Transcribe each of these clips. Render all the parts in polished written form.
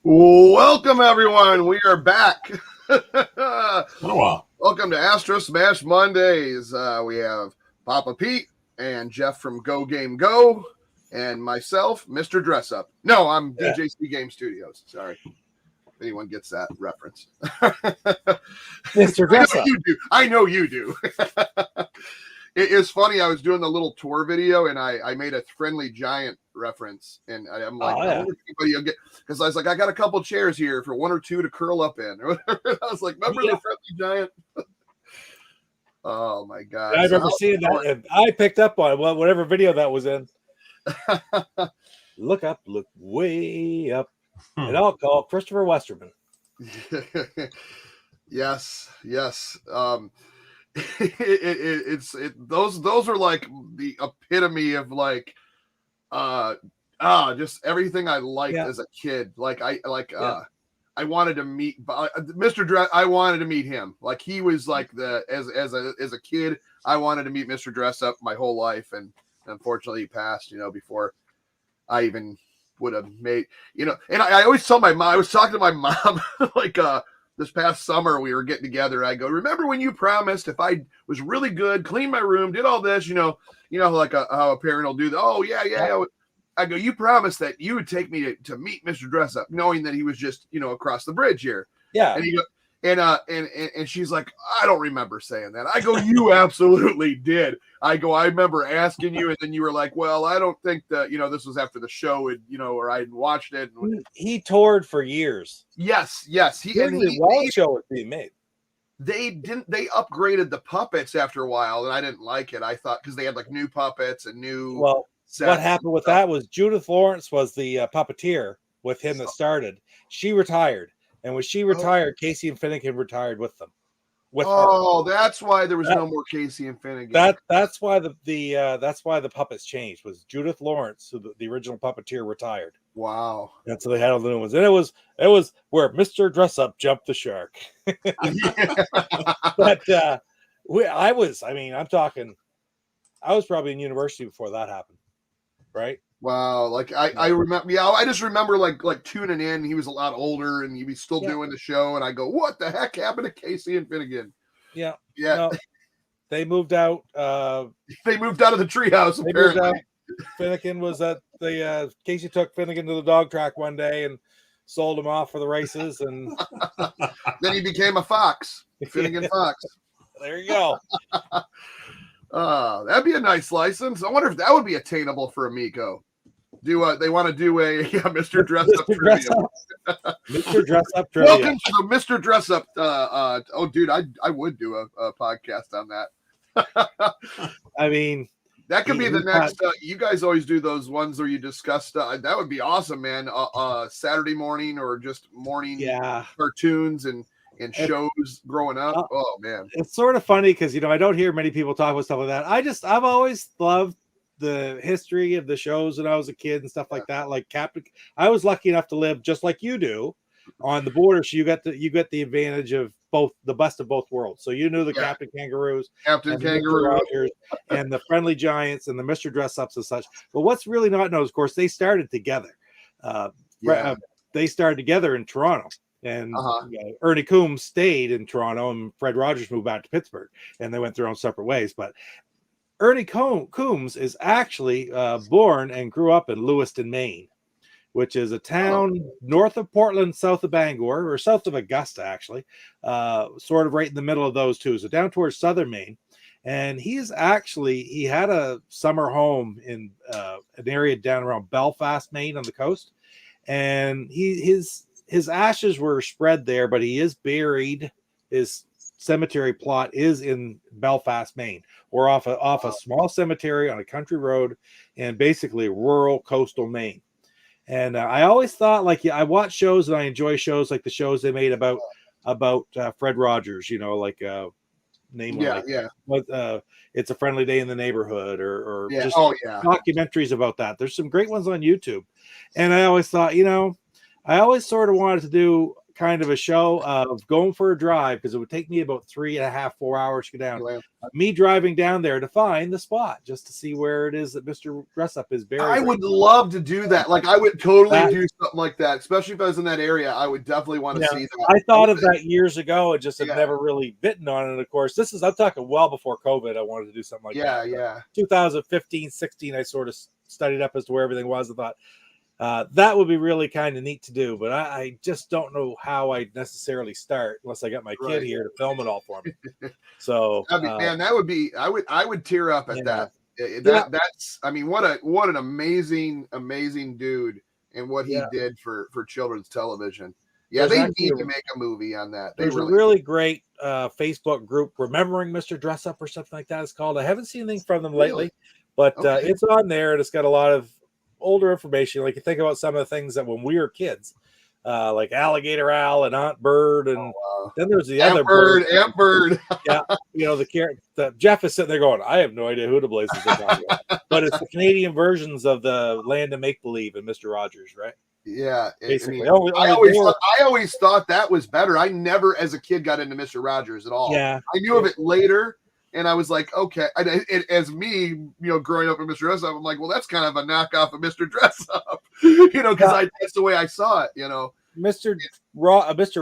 Welcome, everyone. We are back. Wow. Welcome to ASTROSMASHED Mondays. We have Papa Pete and Jeff from Go Game Go, and myself, Mr. Dress Up. No, I'm DJC Game Studios. Sorry, if anyone gets that reference. Mr. Dress Up. I know you do. It is funny. I was doing the little tour video, and I made a Friendly Giant reference, and I'm like, because I was like, I got a couple chairs here for one or two to curl up in. Or whatever. I was like, remember the Friendly Giant? Oh my god! I remember seeing that, and I picked up on whatever video that was in. Look up, look way up, and I'll call Christopher Westerman. Yes. Those are like the epitome of like just everything I liked as a kid. I wanted to meet Mr. Dress. I wanted to meet him. Like he was like as a kid, I wanted to meet Mr. Dress Up my whole life, and unfortunately he passed, before I even would have made, and I always tell my mom, I was talking to my mom like this past summer, we were getting together. I go, remember when you promised if I was really good, cleaned my room, did all this, like how a parent will do that. Oh, yeah. I go, you promised that you would take me to meet Mr. Dress Up, knowing that he was just, across the bridge here. Yeah. And he go, and she's like, I don't remember saying that. I go, you absolutely did. I go, I remember asking you, and then you were like, well, I don't think that, this was after the show, and, or I hadn't watched it. He toured for years. Yes. While show was being made. They upgraded the puppets after a while, and I didn't like it. I thought, because they had like new puppets and new. Well, what happened with that was Judith Lawrence was the puppeteer with him that started. She retired. And when she retired, Casey and Finnegan retired with them. That's why there was no more Casey and Finnegan. That's why the puppets changed. Was Judith Lawrence, who the original puppeteer, retired. Wow. And so they had all the new ones. And it was where Mr. Dress Up jumped the shark. But I was probably in university before that happened. Right? Wow, like I remember, I just remember like tuning in. He was a lot older, and he was still doing the show. And I go, "What the heck happened to Casey and Finnegan?" Yeah. No, they moved out. They moved out of the treehouse. Apparently, Finnegan was at the Casey took Finnegan to the dog track one day and sold him off for the races, and then he became a fox, Finnegan Fox. There you go. That'd be a nice license. I wonder if that would be attainable for Amico. They want to do a Mr. Dress Up trivia. Mr. Dress Up trivia. Welcome to the Mr. Dress Up. Dude, I would do a podcast on that. I mean, that could be the next. You guys always do those ones where you discuss stuff. That would be awesome, man. Saturday morning or just morning cartoons and shows growing up. Oh man, it's sort of funny because I don't hear many people talk about stuff like that. I've always loved the history of the shows when I was a kid and stuff like that. Like Captain, I was lucky enough to live just like you do on the border, so you get the advantage of both, the best of both worlds. So you knew the Captain Kangaroos, and the Friendly Giants, and the Mr. Dress Ups and such. But what's really not known, of course, they started together. They started together in Toronto. And Ernie Coombs stayed in Toronto, and Fred Rogers moved back to Pittsburgh, and they went their own separate ways. But Ernie Coombs is actually born and grew up in Lewiston, Maine, which is a town north of Portland, south of Bangor, or south of Augusta, actually, sort of right in the middle of those two. So down towards southern Maine. And he had a summer home in an area down around Belfast, Maine, on the coast. And his ashes were spread there, but he is buried. His cemetery plot is in Belfast, Maine. We're off a small cemetery on a country road in basically rural coastal Maine. And I always thought, I watch shows and I enjoy shows like the shows they made about Fred Rogers, It's a Friendly Day in the Neighborhood, or documentaries about that. There's some great ones on YouTube. And I always thought, I always sort of wanted to do kind of a show of going for a drive, because it would take me about 3.5, 4 hours to get down. Me driving down there to find the spot just to see where it is that Mr. Dress Up is buried. I would love to do that. Like, I would totally do something like that, especially if I was in that area. I would definitely want to see that. I thought of that years ago and just have never really bitten on it. Of course, I'm talking well before COVID. I wanted to do something like that. Yeah. 2015, 16, I sort of studied up as to where everything was. I thought that would be really kind of neat to do, but I just don't know how I'd necessarily start unless I got my kid here to film it all for me. So, man, that would be. I would tear up at that. That's. I mean, what an amazing dude, and what he did for children's television. Yeah, they need to make a movie on that. There's a really great Facebook group, Remembering Mr. Dress Up or something like that. It's called. I haven't seen anything from them lately, but it's on there, and it's got a lot of older information. Like, you think about some of the things that when we were kids, like Alligator Al and Aunt Bird, and then there's the other bird, Aunt Bird. Yeah, the character. Jeff is sitting there going, I have no idea who the blazes they're talking about. But it's the Canadian versions of the Land of Make Believe and Mr. Rogers, right? Yeah, basically. I always thought that was better. I never, as a kid, got into Mr. Rogers at all. Yeah, I knew of it later. And I was like, okay. As me, growing up in Mr. Dress Up, I'm like, well, that's kind of a knockoff of Mr. Dress Up, because that's the way I saw it, Mr.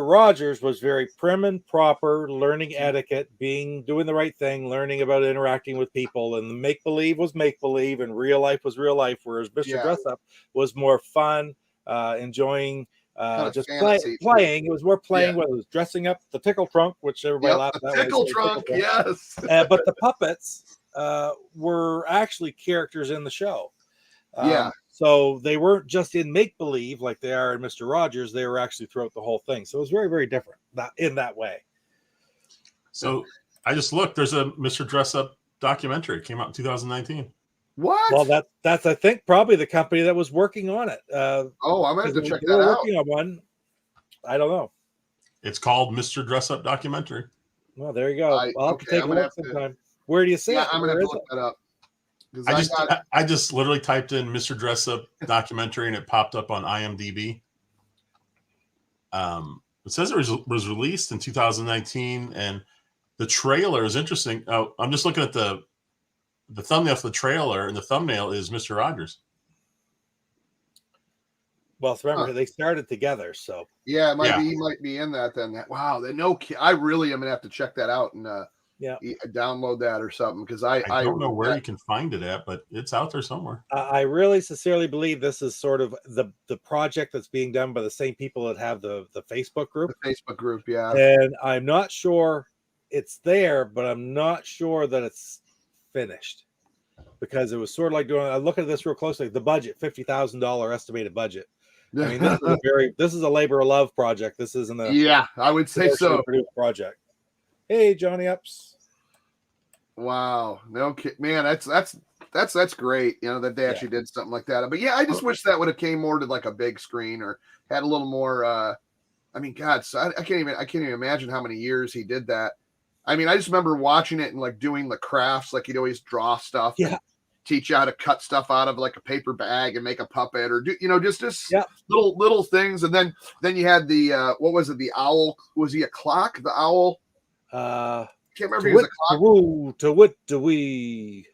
Rogers was very prim and proper, learning etiquette, doing the right thing, learning about interacting with people, and the make believe was make believe, and real life was real life. Whereas Mr. Dress Up was more fun, enjoying. Just playing. It was more playing. Whether it was dressing up the tickle trunk, which everybody laughed at. Tickle trunk, yes. But the puppets were actually characters in the show. So they weren't just in make believe like they are in Mr. Rogers. They were actually throughout the whole thing. So it was very, very different in that way. So I just looked. There's a Mr. Dress Up documentary. It came out in 2019. What? Well, that's I think probably the company that was working on it. I'm gonna have to check that out. Working on one. I don't know. It's called Mr. Dress Up documentary. Well, there you go. I'll have to take a look sometime. Where do you see it? I'm gonna have to look that up. I just literally typed in Mr. Dress Up documentary and it popped up on IMDb. It says it was released in 2019, and the trailer is interesting. Oh, I'm just looking at the thumbnail for the trailer, and the thumbnail is Mr. Rogers. Well, remember they started together, so it might be. He might be in that then. Wow, I really am gonna have to check that out and download that or something, because I don't know where you can find it at, but it's out there somewhere. I really sincerely believe this is sort of the project that's being done by the same people that have the Facebook group. The Facebook group, yeah. And I'm not sure it's there, but I'm not sure that it's finished, because it was sort of like I look at this real closely. The budget, $50,000 estimated budget. I mean, this is a labor of love project. This isn't a I would say so produced project. Hey, Johnny Ups. Wow, no kid, man, that's great. That they actually did something like that. But I just wish that would have came more to like a big screen or had a little more. I mean, God, so I can't even imagine how many years he did that. I mean, I just remember watching it and like doing the crafts, like he'd always draw stuff, and teach you how to cut stuff out of like a paper bag and make a puppet, or do just little things. And then you had the what was it? The owl? Was he a clock? The owl? Can't remember. He was a clock.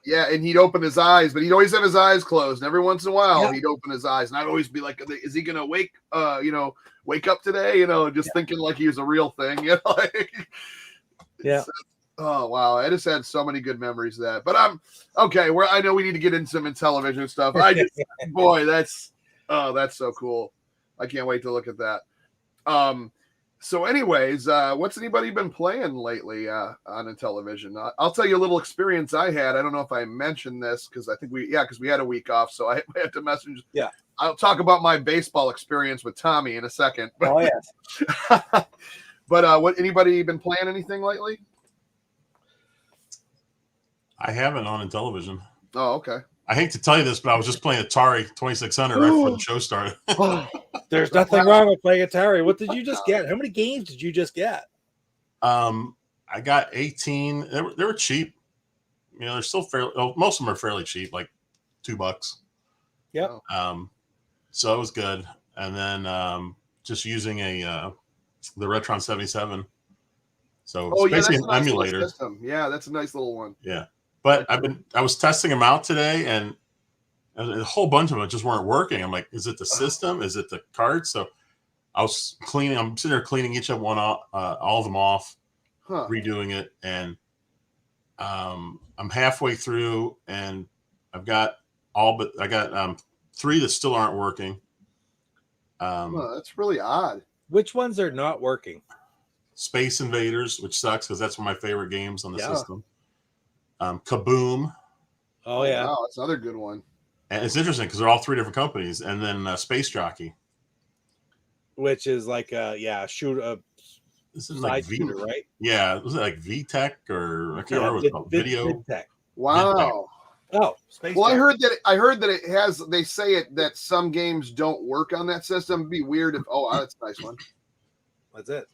Yeah, and he'd open his eyes, but he'd always have his eyes closed. And every once in a while, he'd open his eyes, and I'd always be like, "Is he gonna wake up today?" Just thinking like he was a real thing. Oh wow, I just had so many good memories of that. But I'm okay. I know we need to get into some Intellivision stuff. Boy, that's so cool. I can't wait to look at that. So anyways, what's anybody been playing lately on Intellivision? I'll tell you a little experience I had. I don't know if I mentioned this because I think we had a week off, so I had to message. Yeah, I'll talk about my baseball experience with Tommy in a second. Oh yes. But anybody been playing anything lately? I haven't on Intellivision. Oh, okay. I hate to tell you this, but I was just playing Atari 2600 right before the show started. There's nothing wrong with playing Atari. What did you just get? How many games did you just get? I got 18. They were cheap. They're still fairly. Most of them are fairly cheap, like $2. Yep. So it was good. And then just using Retron 77. So Oh it's yeah, that's basically a an nice little emulator. system. Yeah, that's a nice little one. Yeah, but I was testing them out today, and a whole bunch of them just weren't working. I'm like, is it the system? Is it the cards? So I was cleaning. I'm sitting there cleaning each of one off, all of them off, redoing it, and I'm halfway through, and I've got I got 3 that still aren't working. That's really odd. Which ones are not working? Space Invaders, which sucks because that's one of my favorite games on the system. Kaboom. Oh yeah, wow, that's another good one. And it's interesting because they're all 3 different companies, and then Space Jockey, which is like shoot a this is like shooter, right? Yeah, was it like VTech or I can't remember what it's called. Video. VidTech. Wow. Oh, Space. Well, I heard that it has. They say it that some games don't work on that system. It'd be weird if. Oh, that's a nice one. That's it.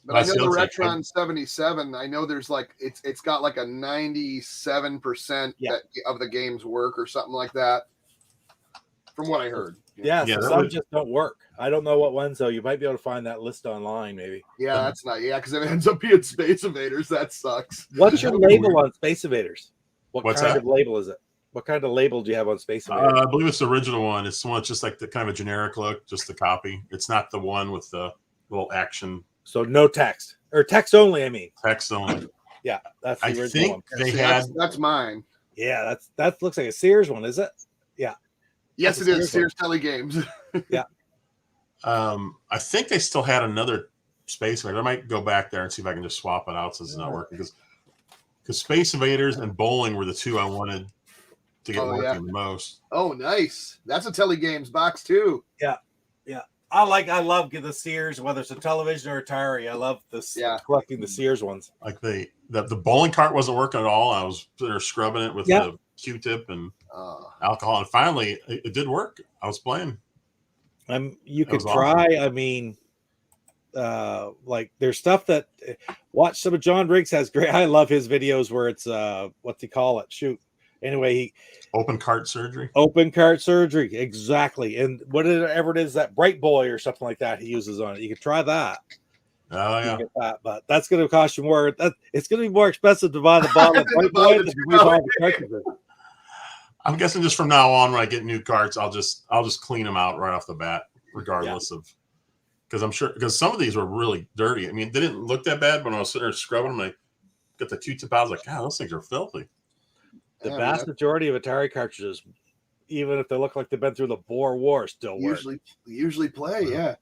But I know the Retron 77. I know there's like it's got like a 97% of the games work or something like that. From what I heard. Yeah, so some just don't work. I don't know what ones though. You might be able to find that list online, maybe. Yeah, that's not. Yeah, because it ends up being Space Invaders. That sucks. What's your label on Space Invaders? What's kind that? of label is it? What kind of label do you have on Space Invaders? I believe it's the original one. It's the one that's just like the kind of a generic look, just the copy. It's not the one with the little action. So no text or text only. I mean, text only. Yeah, that's the I original think one. they had. That's mine. Yeah, that looks like a Sears one, is it? Yeah. Yes, it is. Sears Tele Games. Yeah. I think they still had another Space Invaders. I might go back there and see if I can just swap it out since it's not working. Because Space Invaders and Bowling were the 2 I wanted to get working the most. Oh, nice. That's a Tele Games box too. Yeah. Yeah. I love the Sears, whether it's a television or Atari. I love this collecting the Sears ones. Like the bowling cart wasn't working at all. I was scrubbing it with the Q-tip and alcohol, and finally it did work. I was playing. You could try. Awesome. I mean, like there's stuff that watch some of John Riggs has great. I love his videos where it's what do you call it? Shoot. Anyway, open cart surgery. Open cart surgery, exactly. And whatever it is, that Bright Boy or something like that he uses on it. You can try that. Oh yeah, get that, but that's going to cost you more. It's going to be more expensive to buy the bottle of Bright Boy than to buy the cartridges. I'm guessing just from now on, when I get new carts, I'll just clean them out right off the bat, regardless of. Because I'm sure some of these were really dirty. I mean, they didn't look that bad when I was sitting there scrubbing them. I got the Q-tip out. I was like, God, those things are filthy. The vast majority of Atari cartridges, even if they look like they've been through the Boer War, still work. Usually play, yeah.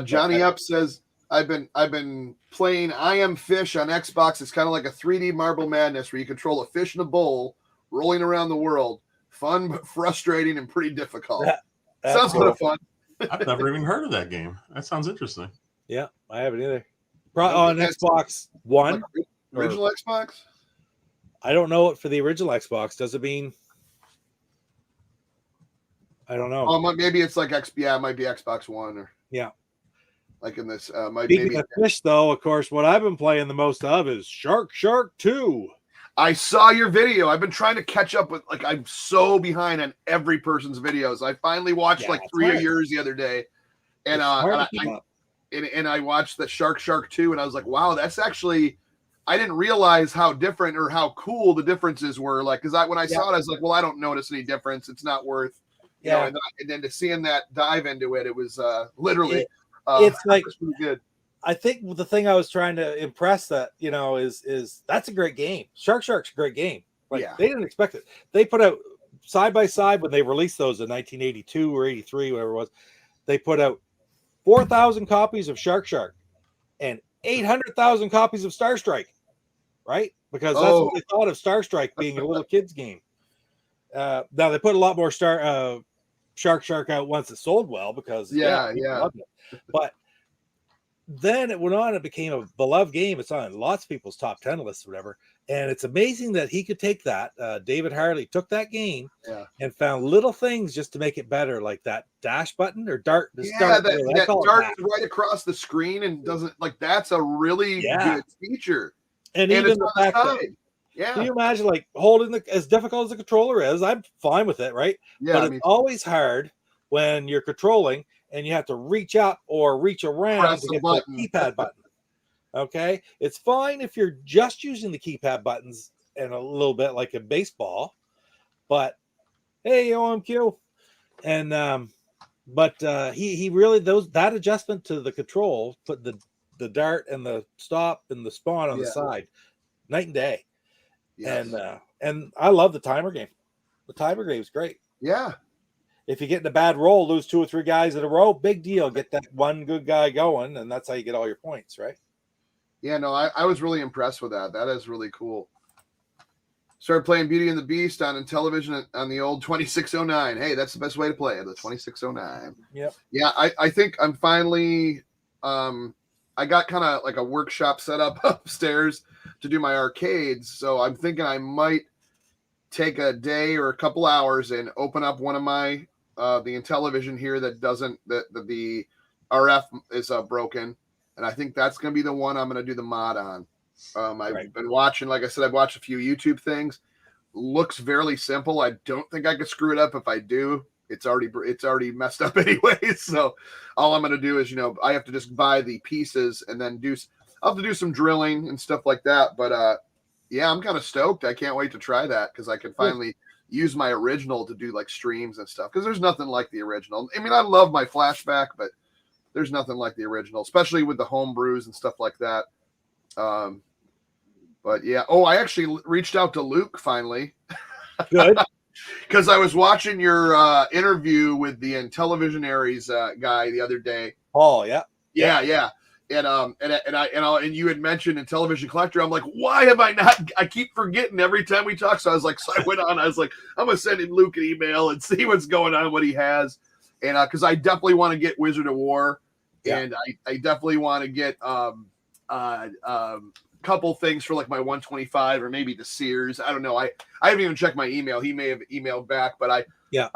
Johnny Up says, I've been playing I Am Fish on Xbox. It's kind of like a 3D Marble Madness where you control a fish in a bowl rolling around the world. Fun, but frustrating and pretty difficult. Sounds kind of fun. I've never even heard of that game. That sounds interesting. Yeah, I haven't either. On Xbox One. Like original Xbox? I don't know it for the original Xbox. Does it mean? I don't know. Oh, maybe it's like it might be Xbox One or like in this. Speaking of fish, though, of course, what I've been playing the most of is Shark 2. I saw your video. I've been trying to catch up with. Like, I'm so behind on every person's videos. I finally watched like 3 of yours the other day, and I watched the Shark 2, and I was like, wow, that's actually. I didn't realize how different or how cool the differences were. Like, because when I saw it, I was like, well, I don't notice any difference. It's not worth, you know. And then to seeing that dive into it, it was literally. It's like pretty good. I think the thing I was trying to impress that is that's a great game. Shark's a great game. Like they didn't expect it. They put out side by side when they released those in 1982 or 83, whatever it was. They put out 4,000 copies of Shark and 800,000 copies of Star Strike. Right? Because that's what they thought of Star Strike being a little kid's game. Now they put a lot more Shark out once it sold well because loved it. But then it went on, it became a beloved game. It's on lots of people's top 10 lists or whatever. And it's amazing that he could take that. David Harley took that game and found little things just to make it better, like that dash button or dart. That dart is right across the screen and doesn't like that's a really good feature. And even the fact that, can you imagine like holding as difficult as the controller is? I'm fine with it, right? Yeah, but it's always hard when you're controlling and you have to reach up or reach around Press to the hit button. the keypad button. Okay, it's fine if you're just using the keypad buttons and a little bit like a baseball, but hey, OMQ, and but he really that adjustment to the control, put the dart and the stop and the spawn on the side, night and day. Yes. And I love the timer game. The timer game is great. Yeah. If you get in a bad roll, lose 2 or 3 guys in a row, big deal. Get that one good guy going, and that's how you get all your points, right? Yeah, no, I was really impressed with that. That is really cool. Started playing Beauty and the Beast on Intellivision on the old 2609. Hey, that's the best way to play it, the 2609. Yep. Yeah, I think I'm finally I got kind of like a workshop set up upstairs to do my arcades. So I'm thinking I might take a day or a couple hours and open up one of my the Intellivision here that doesn't the RF is broken. And I think that's going to be the one I'm going to do the mod on. I've been watching, like I said, I've watched a few YouTube things. Looks fairly simple. I don't think I could screw it up. If I do, it's already messed up anyway. So all I'm going to do is, I have to just buy the pieces and then I'll have to do some drilling and stuff like that. But yeah, I'm kind of stoked. I can't wait to try that because I can finally use my original to do like streams and stuff. Because there's nothing like the original. I mean, I love my flashback, but there's nothing like the original, especially with the homebrews and stuff like that. But yeah. Oh, I actually reached out to Luke finally. Good. Because I was watching your interview with the Intellivision Aries guy the other day. Oh, yeah. Yeah. And you had mentioned Intellivision Collector. I'm like, why have I not? I keep forgetting every time we talk. So I went on. I was like, I'm gonna send him Luke an email and see what's going on, what he has, and because I definitely want to get Wizard of War, and I definitely want to get couple things for like my 125 or maybe the Sears. I don't know. I haven't even checked my email. He may have emailed back, but I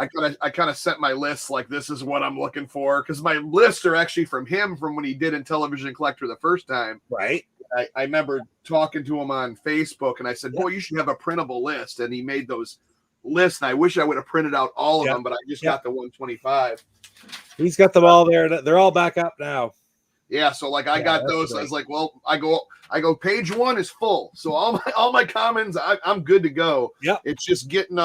kind of sent my list like this is what I'm looking for because my lists are actually from him from when he did Intellivision Collector the first time. Right. I remember talking to him on Facebook and I said, boy, you should have a printable list. And he made those lists. And I wish I would have printed out all of them, but I just got the 125. He's got them all there. They're all back up now. Yeah, so like I got those. Great. I was like, well, I go. Page 1 is full, so all my commons, I'm good to go. Yeah, it's just getting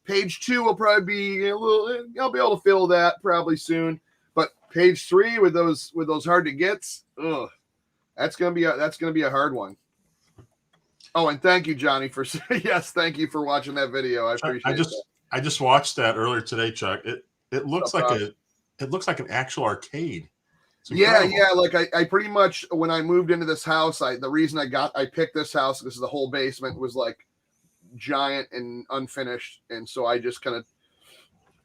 page 2 will probably be a little. I'll be able to fill that probably soon. But page 3 with those hard to gets, that's gonna be a hard one. Oh, and thank you, Johnny, for thank you for watching that video. I appreciate it. I just watched that earlier today, Chuck. It looks like an actual arcade. Yeah. Like I pretty much when I moved into this house, the reason I picked this house because the whole basement was like giant and unfinished, and so I just kind of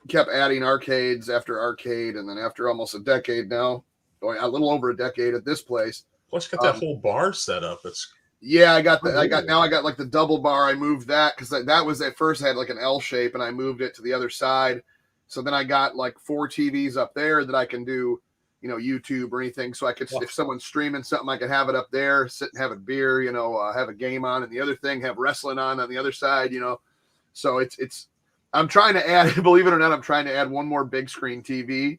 kept adding arcades after arcade, and then after almost a decade now, a little over a decade at this place. Plus, you got that whole bar set up. I got like the double bar. I moved that because that was at first had like an L shape, and I moved it to the other side. So then I got like 4 TVs up there that I can do. YouTube or anything. So I could, if someone's streaming something, I could have it up there, sit and have a beer, have a game on, and the other thing, have wrestling on the other side, So I'm trying to add, believe it or not, I'm trying to add one more big screen TV,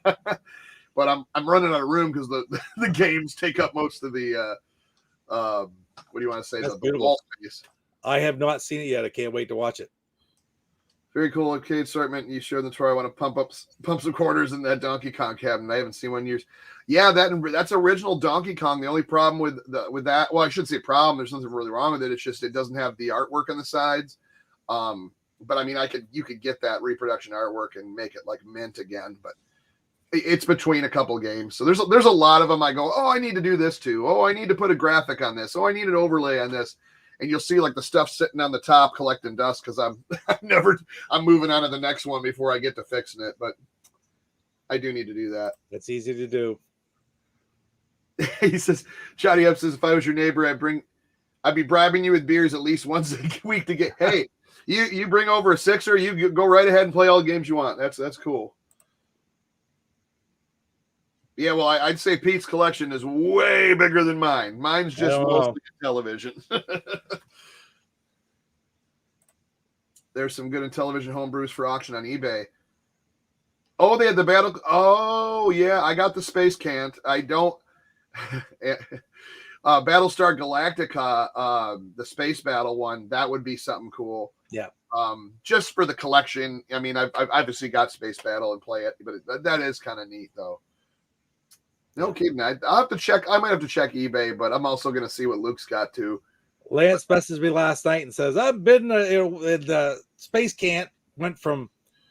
but I'm running out of room because the games take up most of the, what do you want to say? The wall space. I have not seen it yet. I can't wait to watch it. Very cool arcade assortment. You showed the tour. I want to pump some quarters in that Donkey Kong cabinet. I haven't seen one in years. Yeah, that's original Donkey Kong. The only problem with that, well, I shouldn't say problem. There's nothing really wrong with it. It's just it doesn't have the artwork on the sides. But I mean, you could get that reproduction artwork and make it like mint again. But it's between a couple games, so there's a lot of them. I go, oh, I need to do this too. Oh, I need to put a graphic on this. Oh, I need an overlay on this. And you'll see like the stuff sitting on the top collecting dust because I'm moving on to the next one before I get to fixing it. But I do need to do that. That's easy to do. He says, Johnny Up says, if I was your neighbor, I'd be bribing you with beers at least once a week to get, hey, you bring over a sixer, you go right ahead and play all the games you want. That's cool. Yeah, well, I'd say Pete's collection is way bigger than mine. Mine's just mostly television. There's some good Intellivision homebrews for auction on eBay. Oh, they had the battle. Oh, yeah. I got the Space Cant. I don't. Battlestar Galactica, the space battle one. That would be something cool. Yeah. Just for the collection. I mean, I've obviously got Space Battle and play it, but that is kind of neat, though. No kidding. I'll have to check. I might have to check eBay, but I'm also going to see what Luke's got too. Lance messaged me last night and says, I'm bidding the Space Cant went from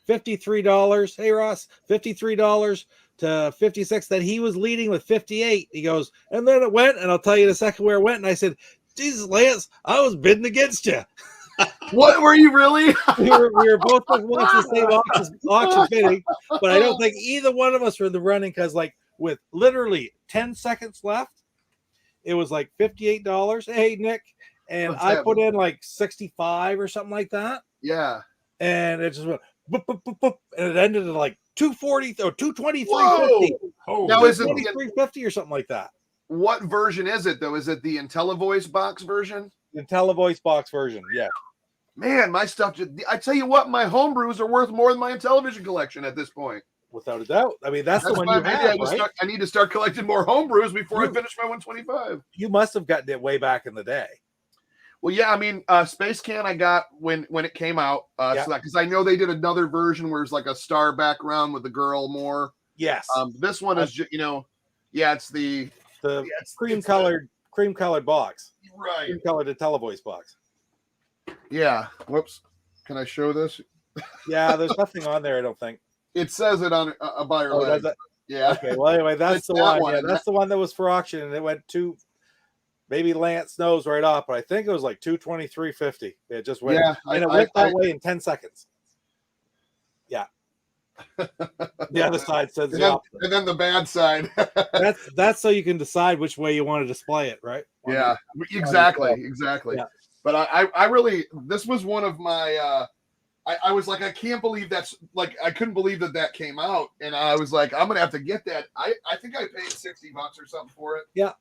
$53. Hey, Ross, $53 to $56. That he was leading with $58. He goes, and then it went, and I'll tell you in a second where it went. And I said, Jesus, Lance, I was bidding against you. What were you really? we were both watching the same auction bidding, but I don't think either one of us were in the running because, like, with literally 10 seconds left, it was like $58. Hey, Nick. And I put in like 65 or something like that. Yeah. And it just went boop, boop, boop, boop, and it ended at like 240 or 223.50. Oh, now is it 223.50 or something like that? What version is it though? Is it the IntelliVoice box version? The IntelliVoice box version, yeah. Man, my stuff. I tell you what, my homebrews are worth more than my Intellivision collection at this point. Without a doubt. I mean, that's the one you have, right? I need to start collecting more homebrews before I finish my 125. You must have gotten it way back in the day. Well, yeah, I mean, Space Can I got when it came out, because I know they did another version where it's like a star background with the girl more. Yes. This one is, it's the cream colored box, right? Cream colored IntelliVoice box. Yeah. Whoops. Can I show this? Yeah, there's nothing on there. I don't think it says it on a buyer. Oh, does it? Yeah. Okay. Well, anyway, that's the one. Yeah, that's the one that was for auction, and it went to. Maybe Lance knows right off, but I think it was like 223.50. It just went, and it went that way in 10 seconds. Yeah. The other side says the opposite. And then the bad side. that's so you can decide which way you want to display it, right? Yeah, exactly. Yeah. But I really, this was one of my, I was like, I can't believe that's like, I couldn't believe that came out. And I was like, I'm going to have to get that. I think I paid $60 or something for it. Yeah.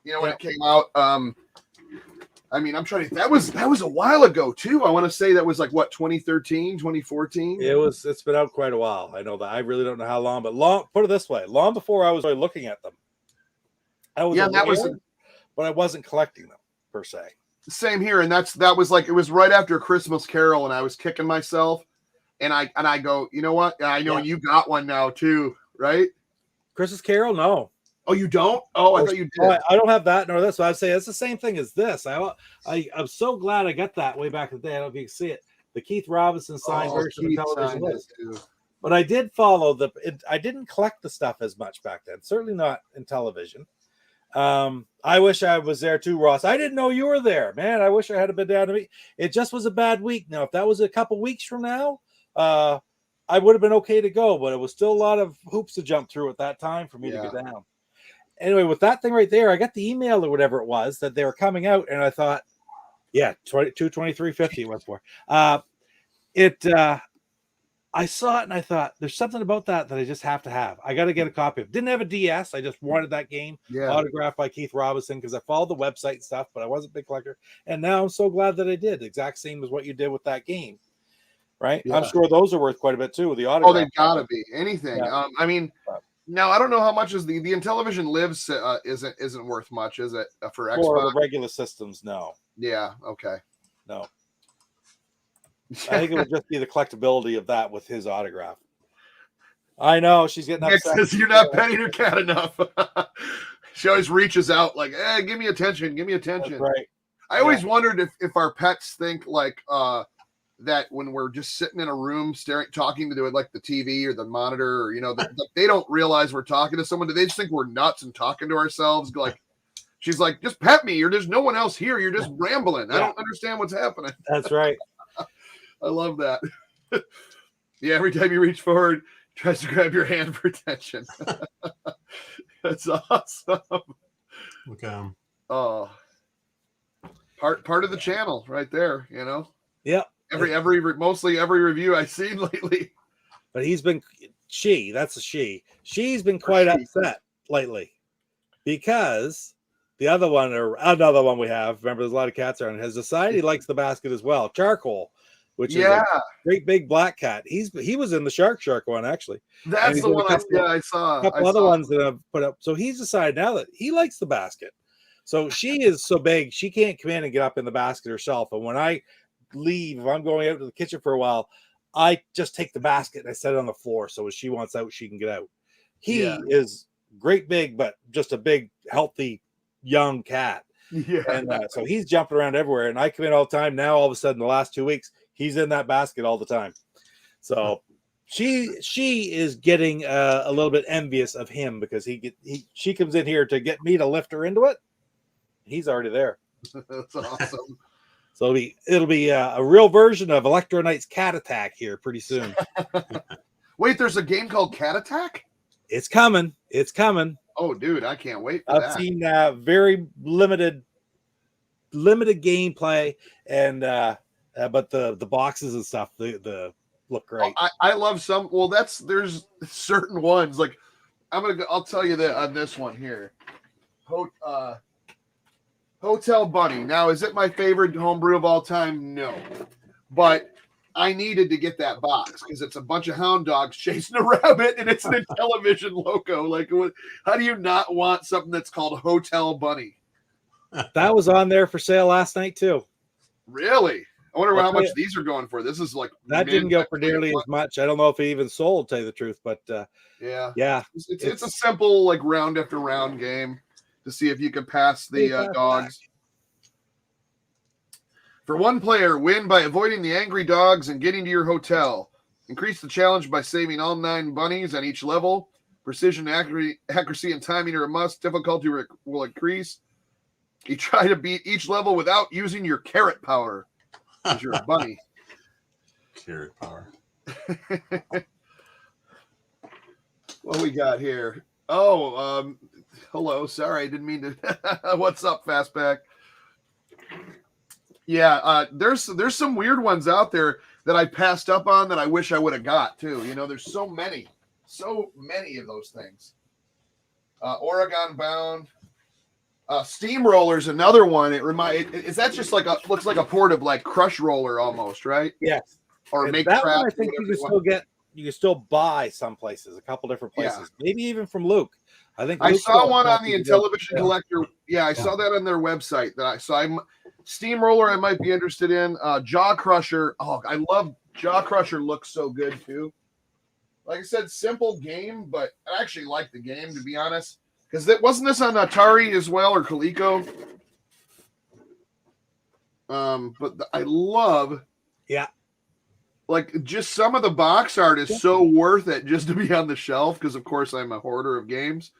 When it came out, I mean, I'm trying to, that was a while ago too. I want to say that was like what, 2013, 2014. It's been out quite a while. I know that. I really don't know how long, but put it this way, long before I was really looking at them. But I wasn't collecting them per se. Same here. And that was like, it was right after Christmas Carol and I was kicking myself and I go, you know what? I know you got one now too, right? Christmas Carol? No. Oh, you don't? Oh, I thought you did. I don't have that nor this. So I'd say it's the same thing as this. I'm so glad I got that way back in the day. I don't know if you can see it. The Keith Robinson signed version of television list. But I did follow I didn't collect the stuff as much back then. Certainly not in television. I wish I was there too, Ross. I didn't know you were there, man. I wish I had been down to meet. It just was a bad week. Now, if that was a couple weeks from now, I would have been okay to go, but it was still a lot of hoops to jump through at that time for me to get down. Anyway, with that thing right there, I got the email or whatever it was that they were coming out, and I thought, yeah, 223.50 went for. I saw it and I thought, there's something about that I just have to have. I got to get a copy of it. Didn't have a DS. I just wanted that game autographed by Keith Robinson because I followed the website and stuff, but I wasn't a big collector. And now I'm so glad that I did. Exact same as what you did with that game, right? Yeah. I'm sure those are worth quite a bit too. The autograph. Oh, they've got to be anything. Yeah. I mean. Now I don't know how much is the Intellivision Lives isn't worth much, is it for Xbox? For the regular systems, no. Yeah. Okay. No. I think it would just be the collectability of that with his autograph. I know she's getting upset. Says you're not petting her cat enough. She always reaches out like, "Hey, give me attention, give me attention." That's right. I always wondered if our pets think like that when we're just sitting in a room talking to like the TV or the monitor or that they don't realize we're talking to someone. Do they just think we're nuts and talking to ourselves? Like she's like, just pet me. There's no one else here. You're just rambling. I don't understand what's happening. That's right. I love that. Yeah, every time you reach forward, tries to grab your hand for attention. That's awesome. Okay. Oh, part of the channel right there. Yeah. Mostly every review I've seen lately. But she's been quite upset lately because another one we have, remember there's a lot of cats around, has decided he likes the basket as well. Charcoal. which is a great big black cat. He was in the Shark one actually. That's the one I saw. A couple other ones that I've put up. So he's decided now that he likes the basket. So she is so big she can't come in and get up in the basket herself. And when I leave, if I'm going out to the kitchen for a while, I just take the basket and I set it on the floor. So if she wants out, she can get out. He is great big, but just a big, healthy, young cat. Yeah. And so he's jumping around everywhere. And I come in all the time. Now, all of a sudden, the last 2 weeks, he's in that basket all the time. So she is getting a little bit envious of him because she comes in here to get me to lift her into it. He's already there. That's awesome. So it'll be a real version of Electro Knight's Cat Attack here pretty soon. Wait, there's a game called Cat Attack? It's coming. It's coming. Oh, dude, I can't wait for that. I've seen very limited gameplay, and but the boxes and stuff, the look great. I love some. Well, there's certain ones like I'll tell you that on this one here. Hotel Bunny. Now, is it my favorite homebrew of all time? No, but I needed to get that box because it's a bunch of hound dogs chasing a rabbit, and it's an Intellivision logo. Like, how do you not want something that's called Hotel Bunny? That was on there for sale last night too. Really? I wonder how much these are going for. This is like that didn't go for nearly as much. I don't know if it even sold, to tell you the truth, but yeah, it's a simple like round after round game to see if you can pass the dogs. For one player, win by avoiding the angry dogs and getting to your hotel. Increase the challenge by saving all 9 bunnies on each level. Precision, accuracy, and timing are a must. Difficulty will increase. You try to beat each level without using your carrot power, because you're a bunny. Carrot power. What we got here? Oh, hello. Sorry, I didn't mean to. What's up, Fastback? Yeah, there's some weird ones out there that I passed up on that I wish I would have got too. You know, there's so many of those things. Oregon Bound, Steamroller's another one. Is that just like looks like a port of like Crush Roller almost, right? Yes. Or and Make that Craft. One I think you can still buy some places, a couple different places, maybe even from Luke. I think I saw one on the Intellivision Collector. Yeah, I saw that on their website. Steamroller I might be interested in. Jaw Crusher. Oh, I love Jaw Crusher. Looks so good too. Like I said, simple game, but I actually like the game, to be honest. Because wasn't this on Atari as well, or Coleco? But I love, like just some of the box art is so worth it just to be on the shelf. Because of course I'm a hoarder of games,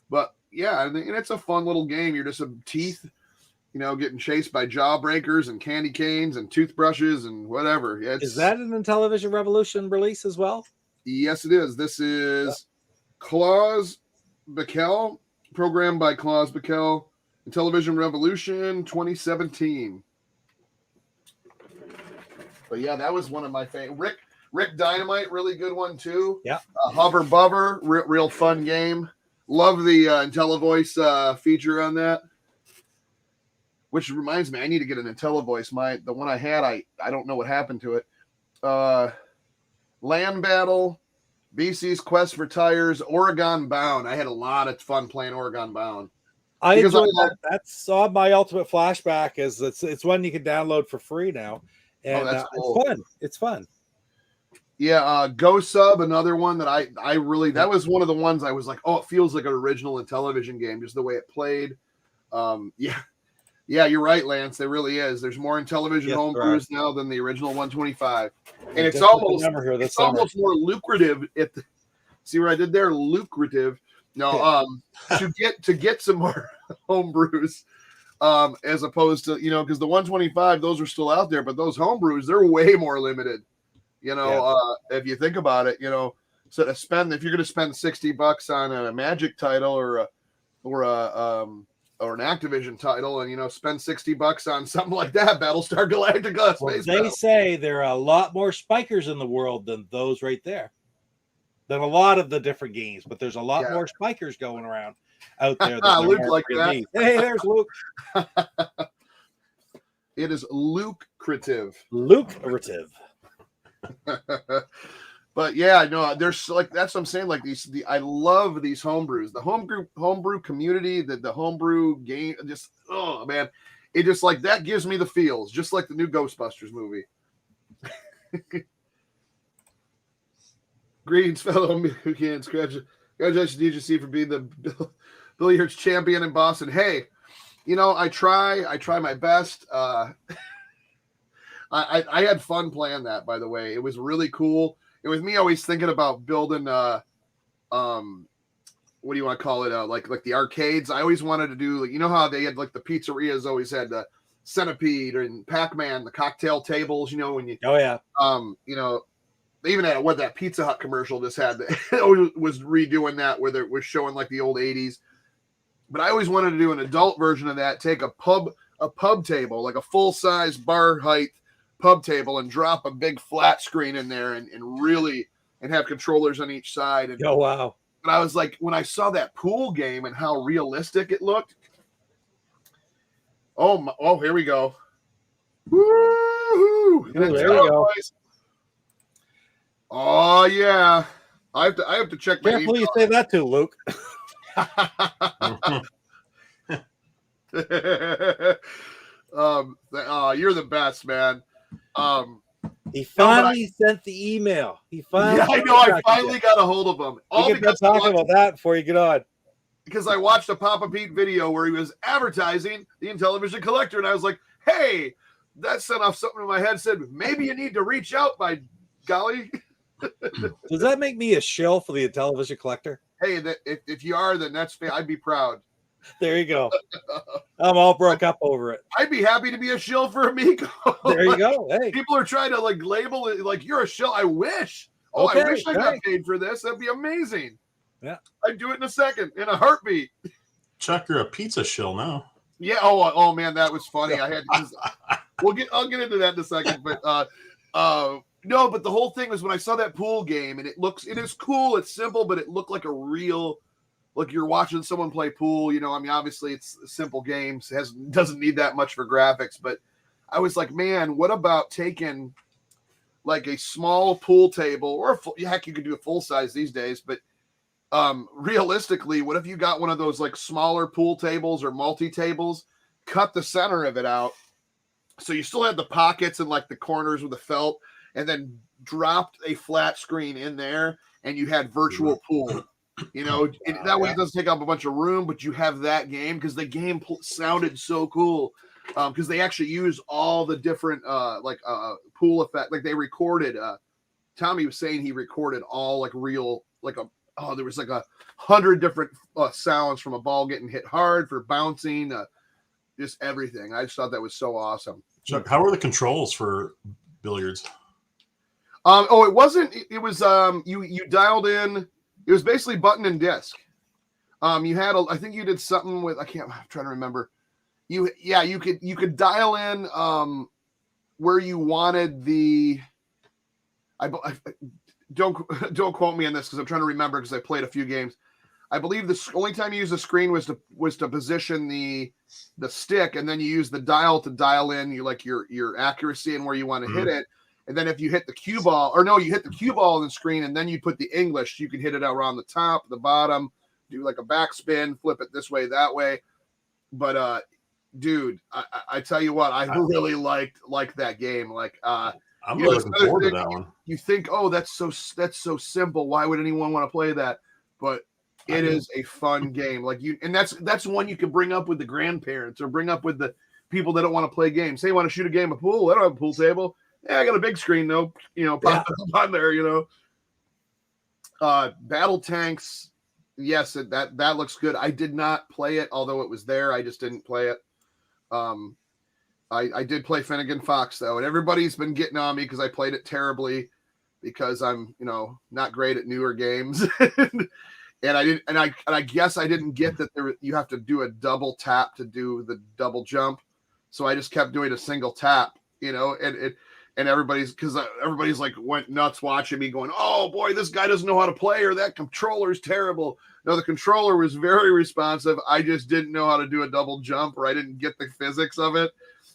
but yeah, and it's a fun little game. You're just some teeth, getting chased by jawbreakers and candy canes and toothbrushes and whatever. Yeah, is that an Intellivision Revolution release as well? Yes, it is. This is Klaus Bickel, programmed by Klaus Bickel, Intellivision Revolution 2017. But yeah, that was one of my favorite. Rick Dynamite, really good one too. Yeah. Hover Bubber, real fun game. Love the IntelliVoice feature on that. Which reminds me, I need to get an IntelliVoice. The one I had, I don't know what happened to it. Land Battle, BC's Quest for Tires, Oregon Bound. I had a lot of fun playing Oregon Bound. I enjoyed that. That's on my Ultimate Flashback. It's one you can download for free now, and that's cool. It's fun. It's fun. Yeah, Go Sub, another one that I really, that was one of the ones I was like, oh, it feels like an original Intellivision game, just the way it played. Yeah, you're right, Lance. There really is. There's more Intellivision homebrews now than the original 125, and it's almost more lucrative. See what I did there? Lucrative. No, to get some more homebrews, as opposed to because the 125, those are still out there, but those homebrews, they're way more limited. If you think about it, so if you're going to spend $60 on a Magic title or an Activision title, and spend $60 on something like that, Battlestar Galactica. Well, they say there are a lot more spikers in the world than those right there. Than a lot of the different games, but there's a lot more spikers going around out there. Luke like that. Hey, there's Luke. It is lucrative. Lucrative. But yeah, no, there's like that's what I'm saying. Like I love these homebrews, the homebrew community, the homebrew game. Just oh man, it just like that gives me the feels, just like the new Ghostbusters movie. Greetings, fellow Americans. Congratulations, DGC, for being the billiards champion in Boston. Hey, you know I try my best. I had fun playing that. By the way, it was really cool. It was me always thinking about building what do you want to call it, like the arcades. I always wanted to do, like, you know how they had like the pizzerias always had the Centipede and Pac-Man, the cocktail tables, you know, when you you know, they even had what that Pizza Hut commercial just had that was redoing that, where it was showing like the old 80s. But I always wanted to do an adult version of that, take a pub table, like a full-size bar height pub table, and drop a big flat screen in there and really have controllers on each side. And, oh wow. But I was like, when I saw that pool game and how realistic it looked, oh here we go. Woo-hoo! There we go. Oh yeah. I have to check my Careful you say that too, Luke. You're the best, man. He finally sent the email. I know. I finally got a hold of him. All because talking about that before you get on. Because I watched a Papa Pete video where he was advertising the Intellivision collector, and I was like, "Hey, that sent off something in my head. Said maybe you need to reach out, by golly." Does that make me a shill for the Intellivision collector? Hey, if you are, then that's fair. I'd be proud. There you go. I'm all broke up over it. I'd be happy to be a shill for Amico. There you go. Hey, people are trying to like label it like you're a shill. I wish. Oh, okay, I wish I got paid for this. That'd be amazing. Yeah, I'd do it in a second, in a heartbeat. Chuck, you're a pizza shill now. Yeah. Oh man, that was funny. I had. I'll get into that in a second, but no, but the whole thing was when I saw that pool game, and it is cool. It's simple, but it looked like a real. Like you're watching someone play pool, you know. I mean, obviously it's simple games, doesn't need that much for graphics. But I was like, man, what about taking like a small pool table, or heck, you could do a full size these days. But realistically, what if you got one of those like smaller pool tables or multi tables, cut the center of it out, so you still had the pockets and like the corners with the felt, and then dropped a flat screen in there, and you had virtual pool. You know, that way it doesn't take up a bunch of room, but you have that game, because the game sounded so cool, because they actually use all the different pool effect. Like they recorded. Tommy was saying he recorded all like real there was like 100 different sounds from a ball getting hit hard, for bouncing, just everything. I just thought that was so awesome. Chuck, how were the controls for billiards? It wasn't. It was you dialed in. It was basically button and disc. You had I think you did something with, I'm trying to remember. You could dial in where you wanted the. Don't quote me on this, because I'm trying to remember, because I played a few games. I believe the only time you used the screen was to position the stick, and then you use the dial to dial in your accuracy and where you want to hit it. And then if you hit the cue ball, you hit the cue ball on the screen, and then you put the English, you can hit it around the top, the bottom, do like a backspin, flip it this way, that way. But dude, I tell you what, I really liked that game. Like I'm really looking forward to that one. You think, oh, that's so simple. Why would anyone want to play that? But it is a fun game. Like that's one you can bring up with the grandparents, or bring up with the people that don't want to play games. Say you want to shoot a game of pool. I don't have a pool table. Yeah, I got a big screen though. Pop up on there. Battle tanks. Yes, that looks good. I did not play it, although it was there. I just didn't play it. I did play Finnegan Fox though, and everybody's been getting on me because I played it terribly, because I'm not great at newer games. And I guess I didn't get that you have to do a double tap to do the double jump. So I just kept doing a single tap, and everybody's like went nuts watching me, going, oh boy, this guy doesn't know how to play, or that controller is terrible. No, the controller was very responsive. I just didn't know how to do a double jump, or I didn't get the physics of it.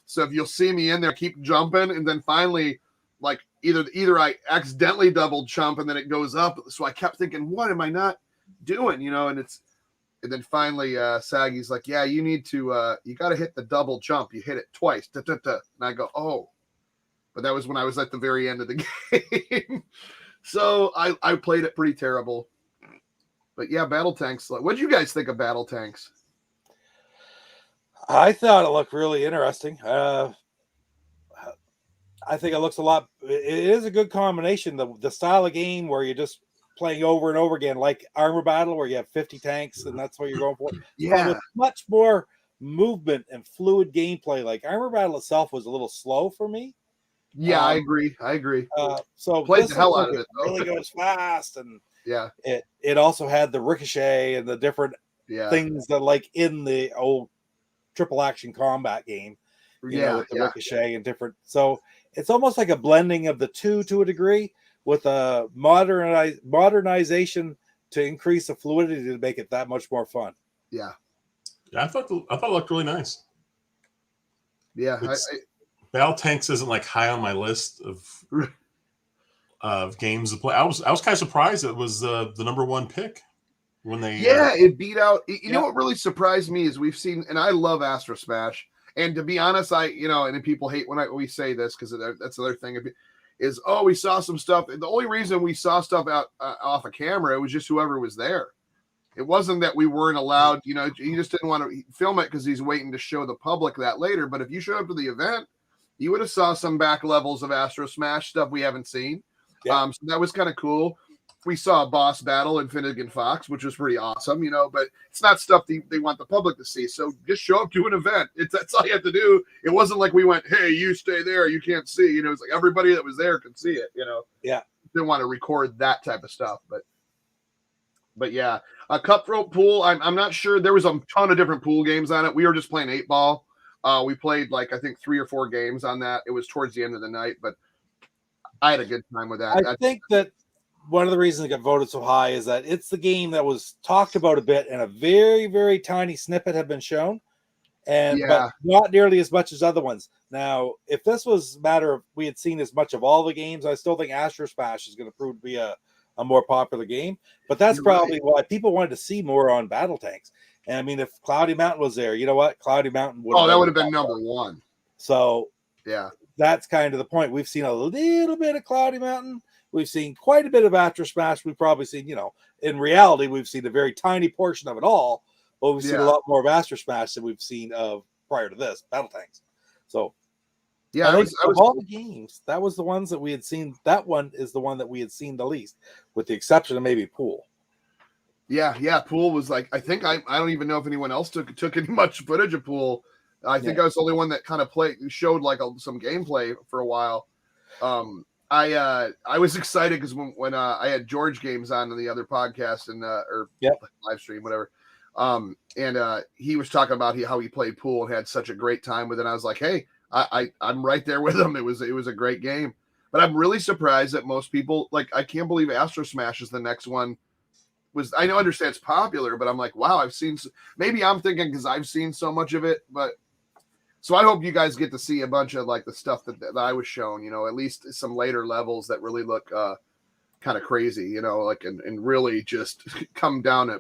So if you'll see me in there, keep jumping, and then finally, like either I accidentally double jump and then it goes up. So I kept thinking, what am I not doing? You know, and then finally Saggy's like, yeah, you need to you got to hit the double jump. You hit it twice. Da, da, da. And I go, oh, but that was when I was at the very end of the game. So I played it pretty terrible. But yeah, Battle Tanks. What did you guys think of Battle Tanks? I thought it looked really interesting. I think it looks a lot. It is a good combination. The style of game where you're just playing over and over again, like Armor Battle, where you have 50 tanks and that's what you're going for. Yeah, with much more movement and fluid gameplay. Like Armor Battle itself was a little slow for me. Yeah, I agree. So played the hell out of it. Really goes fast, and yeah, it also had the ricochet and the different things that like in the old triple action combat game. You know, with the ricochet and different. So it's almost like a blending of the two to a degree, with a modernization to increase the fluidity to make it that much more fun. Yeah. I thought it looked really nice. Yeah. Battle Tanks isn't like high on my list of games to play. I was kind of surprised it was the number one pick when they. Yeah, it beat out. You know what really surprised me is we've seen, and I love Astro Smash. And to be honest, and people hate when we say this because that's the other thing is, we saw some stuff. The only reason we saw stuff out off a camera, it was just whoever was there. It wasn't that we weren't allowed, he just didn't want to film it because he's waiting to show the public that later. But if you showed up to the event, you would have saw some back levels of Astro Smash stuff we haven't seen. Yeah. So that was kind of cool. We saw a boss battle in Finnegan Fox, which was pretty awesome, but it's not stuff they want the public to see. So just show up to an event. That's all you have to do. It wasn't like we went, hey, you stay there, you can't see. It's like everybody that was there could see it, Yeah. Didn't want to record that type of stuff. But yeah, a cutthroat pool. I'm not sure. There was a ton of different pool games on it. We were just playing 8-ball. We played I think 3 or 4 games on that. It was towards the end of the night, but I had a good time with that. I think that one of the reasons it got voted so high is that it's the game that was talked about a bit, and a very, very tiny snippet had been shown, but not nearly as much as other ones. Now, if this was a matter of we had seen as much of all the games, I still think Astro Smash is going to prove to be a more popular game. But that's probably why people wanted to see more on Battle Tanks. And I mean, if Cloudy Mountain was there, you know what? Cloudy Mountain would. That would have been number one. So yeah, that's kind of the point. We've seen a little bit of Cloudy Mountain. We've seen quite a bit of Astro Smash. We've probably seen, in reality, we've seen a very tiny portion of it all, but we've seen a lot more of Astro Smash than we've seen of prior to this, Battle Tanks. So, yeah, of all the games, that was the ones that we had seen. That one is the one that we had seen the least, with the exception of maybe Pool. Yeah. Pool was I think I don't even know if anyone else took any much footage of Pool. I think I was the only one that kind of showed some gameplay for a while. I was excited because when I had George Games on the other podcast and live stream, whatever. And he was talking about how he played Pool and had such a great time with it. And I was like, hey, I'm right there with him. It was a great game. But I'm really surprised that most people I can't believe Astro Smash is the next one. I understand it's popular, but I'm like, wow, I've seen. Maybe I'm thinking because I've seen so much of it, but. So I hope you guys get to see a bunch of the stuff that I was shown, at least some later levels that really look kind of crazy, and really just come down at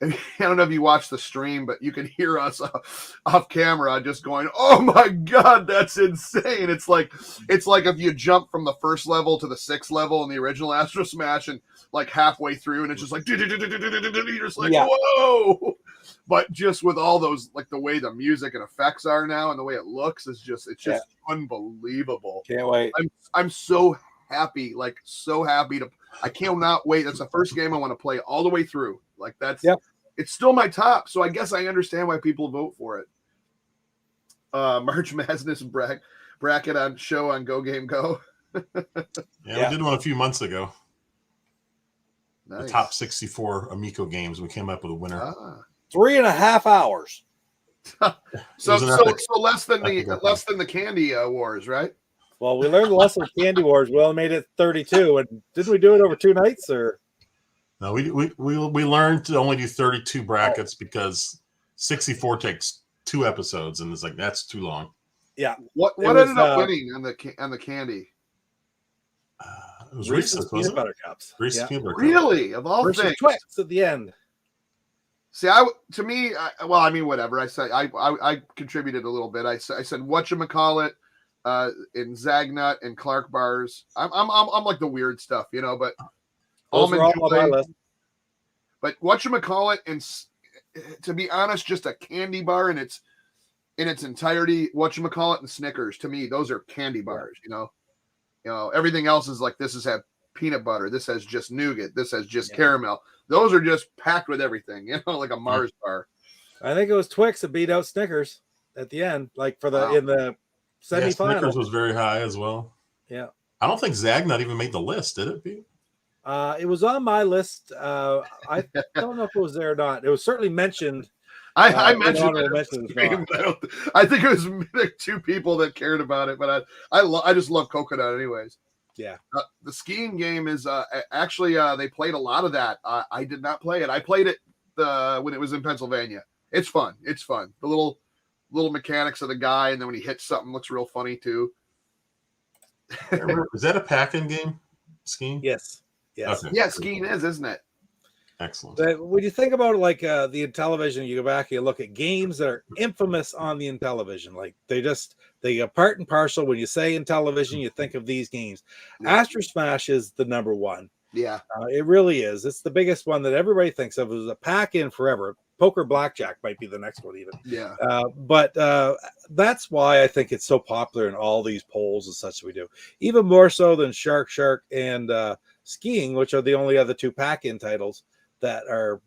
I don't know if you watched the stream, but you can hear us off camera just going, "Oh my God, that's insane!" It's like if you jump from the first level to the 6th level in the original Astro Smash and halfway through, and it's just you're just whoa. But just with all those, the way the music and effects are now and the way it looks it's just unbelievable. Can't wait. I'm so happy, so happy I cannot wait. That's the first game I want to play all the way through. It's still my top, so I guess I understand why people vote for it. March Madness bracket on show on Go Game Go. We did one a few months ago. Nice. The top 64 Amico games. We came up with a winner. 3.5 hours. so less than the Candy Wars, right? Well, we learned the lesson of Candy Wars. We only made it 32, and didn't we do it over 2 nights? Or no, we learned to only do 32 brackets because 64 takes 2 episodes, and it's that's too long. Yeah. What ended up winning on the candy? It was Reese's Reese's, peanut wasn't it? butter cups. Reese's Yeah. peanut butter cups. Really, of all Versus things. Twix at the end. See, to me, whatever. I said I contributed a little bit. I said whatchamacallit, in Zagnut and Clark bars. I'm like the weird stuff, but Those were all on my list. But whatchamacallit, and to be honest, just a candy bar in its entirety. Whatchamacallit and Snickers, to me, those are candy bars. Everything else is like, this has had peanut butter, this has just nougat, this has just caramel. Those are just packed with everything, like a Mars bar. I think it was Twix that beat out Snickers at the end, like in the semifinal. Snickers was very high as well. Yeah. I don't think Zagnut even made the list, did it, Pete? It was on my list. I don't know if it was there or not. It was certainly mentioned. I mentioned it. I think it was like 2 people that cared about it, but I just love coconut anyways. Yeah. The skiing game is actually they played a lot of that. I did not play it. I played it when it was in Pennsylvania. It's fun. The little mechanics of the guy, and then when he hits something, looks real funny too. Is that a pack-in game? Skiing? Yes. Okay. Yeah, skiing is, isn't it? Excellent. When you think about like the Intellivision, you go back and you look at games that are infamous on the Intellivision. Like they get part and parcel. When you say Intellivision, you think of these games. Yeah. ASTROSMASHED is the number one. Yeah, it really is. It's the biggest one that everybody thinks of. It was a pack-in forever. Poker Blackjack might be the next one even. Yeah. But that's why I think it's so popular in all these polls and such we do. Even more so than Shark and Skiing, which are the only other 2 pack-in titles that are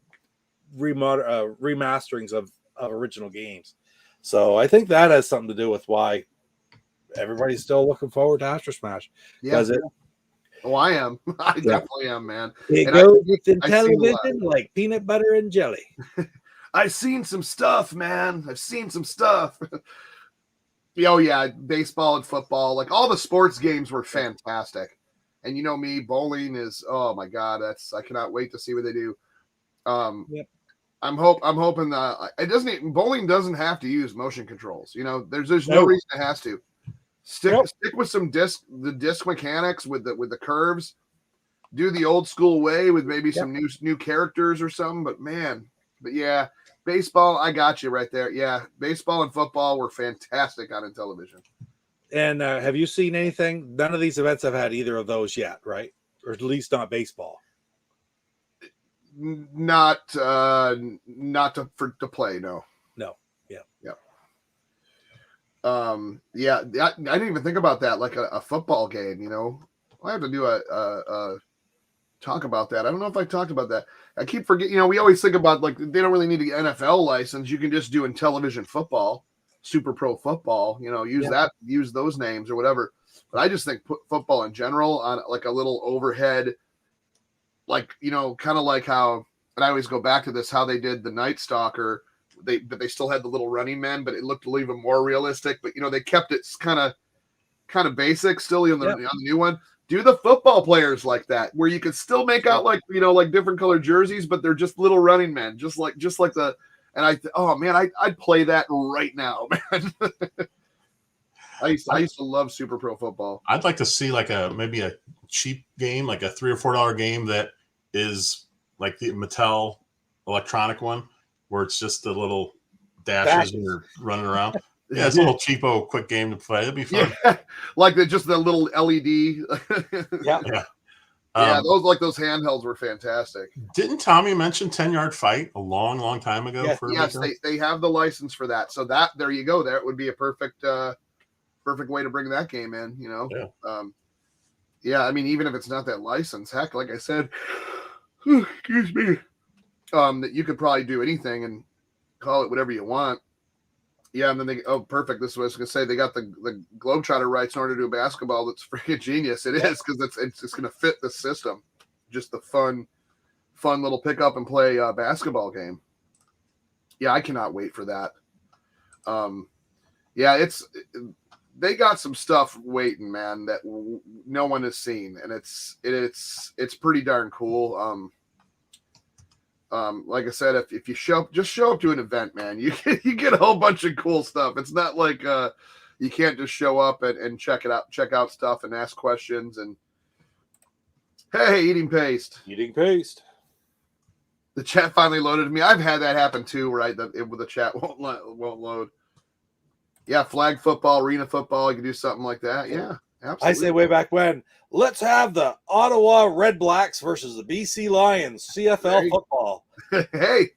remasterings of original games. So I think that has something to do with why everybody's still looking forward to ASTROSMASH. Yeah. Oh, I am. I definitely am, man. It goes with Intellivision like peanut butter and jelly. I've seen some stuff, man. I've seen some stuff. Oh, yeah. Baseball and football. Like, all the sports games were fantastic. And you know me, bowling is, oh, my God. I cannot wait to see what they do. Yep. I'm hoping that bowling doesn't have to use motion controls. There's no reason it has to. Stick with the disc mechanics with the curves. Do the old school way with maybe some new characters or something. But yeah, baseball, I got you right there. Yeah, baseball and football were fantastic on Intellivision. And have you seen anything? None of these events have had either of those yet, right? Or at least not baseball. Not to play, no. Yeah. I didn't even think about that, like a football game. I have to do a talk about that. I don't know if I talked about that. I keep forgetting. We always think about, like, they don't really need an NFL license. You can just do Intellivision football, Super Pro football. Use those names or whatever. But I just think football in general on like a little overhead, like kind of like how, and I always go back to this, how they did the Night Stalker. But they still had the little running men, but it looked even more realistic. But they kept it kind of basic still on the new one. Do the football players like that, where you could still make out like different colored jerseys, but they're just little running men, just like the. And I'd play that right now, man. I used to love Super Pro football. I'd like to see like maybe a cheap game, like a $3 or $4 game that is like the Mattel electronic one, where it's just the little dashes and you're running around. Yeah, it's a little cheapo, quick game to play. It'd be fun. Yeah, like just the little LED. Yeah. Those handhelds were fantastic. Didn't Tommy mention 10-Yard Fight a long, long time ago? Yes, they have the license for that. So there you go. That would be a perfect way to bring that game in. Yeah. I mean, even if it's not that license, heck, like I said, excuse me, that you could probably do anything and call it whatever you want. Yeah, and then perfect. This is what I was going to say. They got the Globetrotter rights in order to do basketball. That's freaking genius. It is, because it's going to fit the system. Just the fun little pick up and play basketball game. Yeah, I cannot wait for that. They got some stuff waiting, man, that no one has seen, and it's pretty darn cool. Like I said, if you show up to an event, man, you get a whole bunch of cool stuff. It's not like you can't just show up and check out stuff and ask questions. And hey, eating paste. The chat finally loaded me. I've had that happen too, right? The chat won't load. Yeah, flag football, arena football. You can do something like that. Yeah, absolutely. I say way back when, let's have the Ottawa Red Blacks versus the BC Lions CFL football. Hey,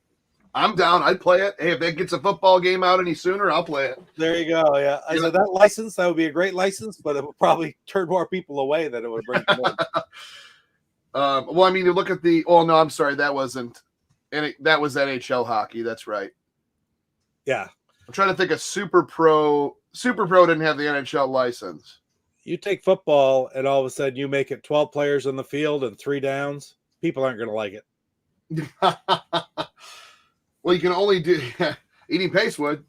I'm down. I'd play it. Hey, if that gets a football game out any sooner, I'll play it. There you go. Yeah, I said that license, that would be a great license, but it would probably turn more people away than it would bring them in. Well, I mean, you look at the. Oh no, I'm sorry, that wasn't. That was NHL hockey. That's right. Yeah. I'm trying to think of Super Pro. Super Pro didn't have the NHL license. You take football and all of a sudden you make it 12 players on the field and 3 downs. People aren't going to like it. Well, you can only do eating paste would.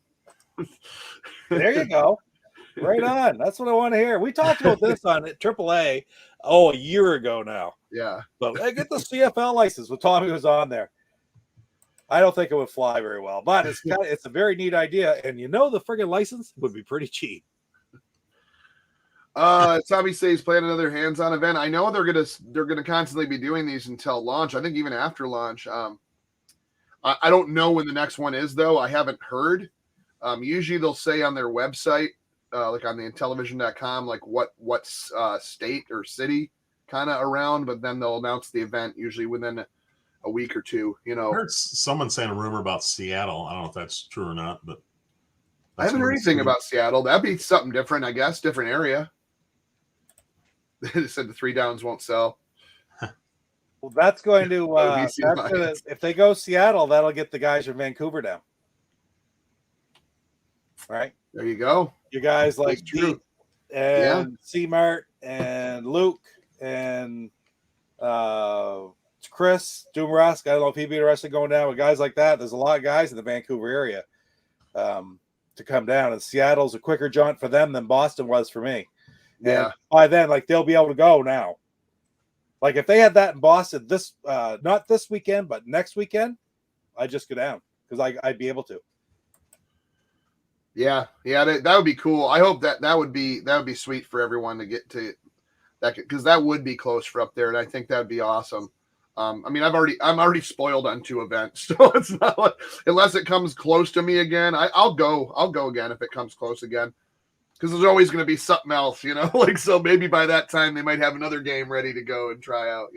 There you go. Right on. That's what I want to hear. We talked about this on AAA a year ago now. Yeah. But I get the CFL license when Tommy was on there. I don't think it would fly very well, but it's a very neat idea. And the friggin' license would be pretty cheap. Tommy says plan another hands-on event. I know they're gonna constantly be doing these until launch. I think even after launch. I don't know when the next one is though. I haven't heard. Usually they'll say on their website, like on the Intellivision.com, like what state or city kind of around, but then they'll announce the event usually within a week or two. I heard someone saying a rumor about Seattle. I don't know if that's true or not, but I haven't heard anything about Seattle. That'd be something different, I guess. Different area. They said the 3 downs won't sell. Well, that's going to if they go Seattle, that'll get the guys from Vancouver down. All right. There you go. You guys like Pete and C-Mart and Luke and Chris Doomrask. I don't know if he'd be interested in going down with guys like that. There's a lot of guys in the Vancouver area to come down. And Seattle's a quicker jaunt for them than Boston was for me. Yeah. And by then, they'll be able to go now. Like if they had that in Boston not this weekend, but next weekend, I'd just go down because I'd be able to. Yeah, that would be cool. I hope that would be sweet for everyone to get to that, because that would be close for up there, and I think that would be awesome. I mean, I'm already spoiled on 2 events, so it's not like, unless it comes close to me again, I'll go again if it comes close again, because there's always going to be something else, like, so maybe by that time they might have another game ready to go and try out,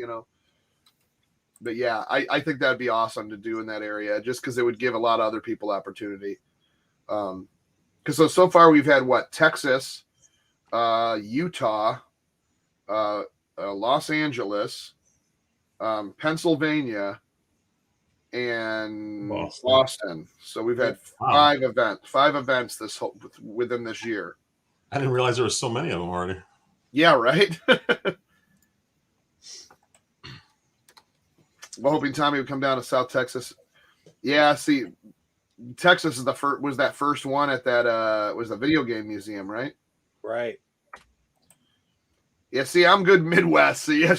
But yeah, I think that'd be awesome to do in that area, just because it would give a lot of other people opportunity. Because so far we've had Texas, Utah, Los Angeles, Pennsylvania, and Boston. So we've had 5 events within this year. I didn't realize there were so many of them already. Yeah, right. We're hoping Tommy would come down to South Texas. Yeah, see, Texas is was that first one at that was the video game museum, right? Right. Yeah, see, I'm good Midwest. So yeah,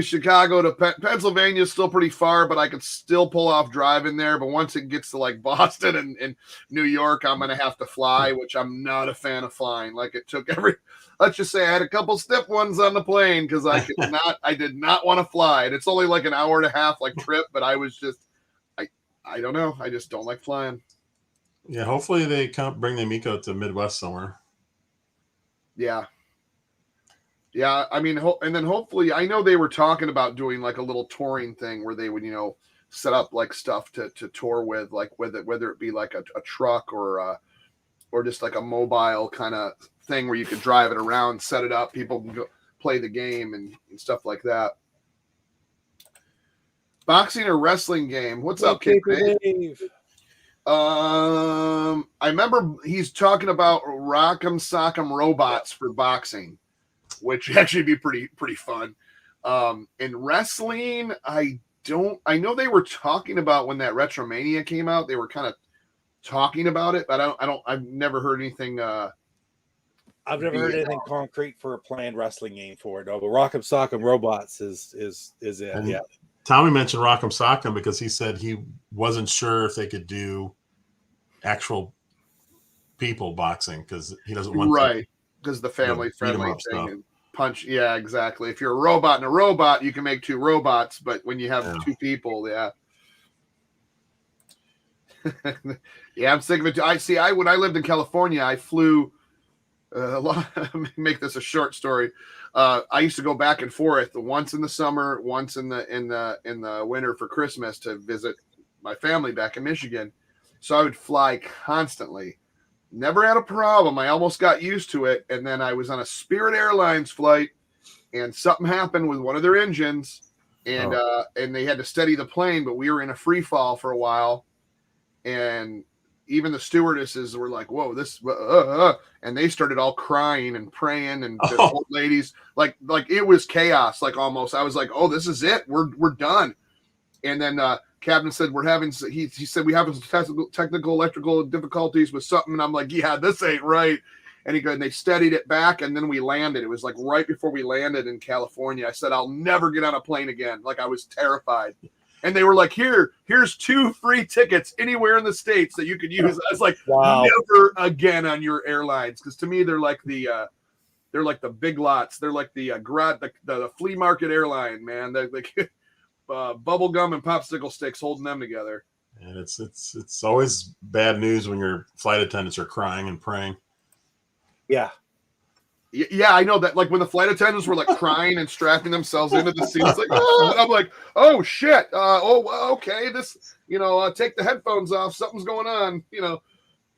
Chicago to Pennsylvania is still pretty far, but I could still pull off driving there. But once it gets to like Boston and New York, I'm gonna have to fly, which I'm not a fan of flying. Like it took let's just say I had a couple stiff ones on the plane because I did not want to fly. And it's only like an hour and a half trip, but I was just I don't know. I just don't like flying. Yeah, hopefully they can't bring the Amico to Midwest somewhere. Yeah. Yeah, I mean, and then hopefully, I know they were talking about doing like a little touring thing where they would, set up like stuff to tour with, like whether it be like a truck or just like a mobile kind of thing where you could drive it around, set it up, people can go play the game and stuff like that. Boxing or wrestling game? What's up, Kid Dave? I remember he's talking about Rock'em Sock'em Robots for boxing, which actually be pretty fun. In wrestling, I know they were talking about when that Retromania came out, they were kind of talking about it, but I've never heard anything. I've never heard anything concrete for a planned wrestling game for it. No, but Rock'em Sock'em Robots is it. And yeah. Tommy mentioned Rock'em Sock'em because he said he wasn't sure if they could do actual people boxing because he doesn't want right, because the family friendly thing stuff. and punch. Yeah, exactly. If you're a robot and a robot, you can make two robots, but when you have two people, yeah. Yeah, I'm sick of it. When I lived in California, I flew a lot. Make this a short story. I used to go back and forth once in the summer, once in the winter for Christmas to visit my family back in Michigan. So I would fly constantly. Never had a problem. I almost got used to it. And then I was on a Spirit Airlines flight and something happened with one of their engines and they had to steady the plane, but we were in a free fall for a while. And even the stewardesses were like, whoa, this, and they started all crying and praying, and the old ladies, like it was chaos, like almost. I was like, oh, this is it. We're done. And then Captain said, he said, we have technical electrical difficulties with something. And I'm like, yeah, this ain't right. And and they steadied it back, and then we landed. It was like right before we landed in California. I said, I'll never get on a plane again. Like I was terrified. And they were like, here's 2 free tickets anywhere in the States that you could use. I was like, wow. Never again on your airlines. Because to me, they're like the big lots. They're like the flea market airline, man. They're like bubble gum and popsicle sticks holding them together. And it's always bad news when your flight attendants are crying and praying. Yeah. Yeah, I know that. Like when the flight attendants were like crying and strapping themselves into the seats, like, oh, and I'm like, oh shit, okay, this, take the headphones off, something's going on,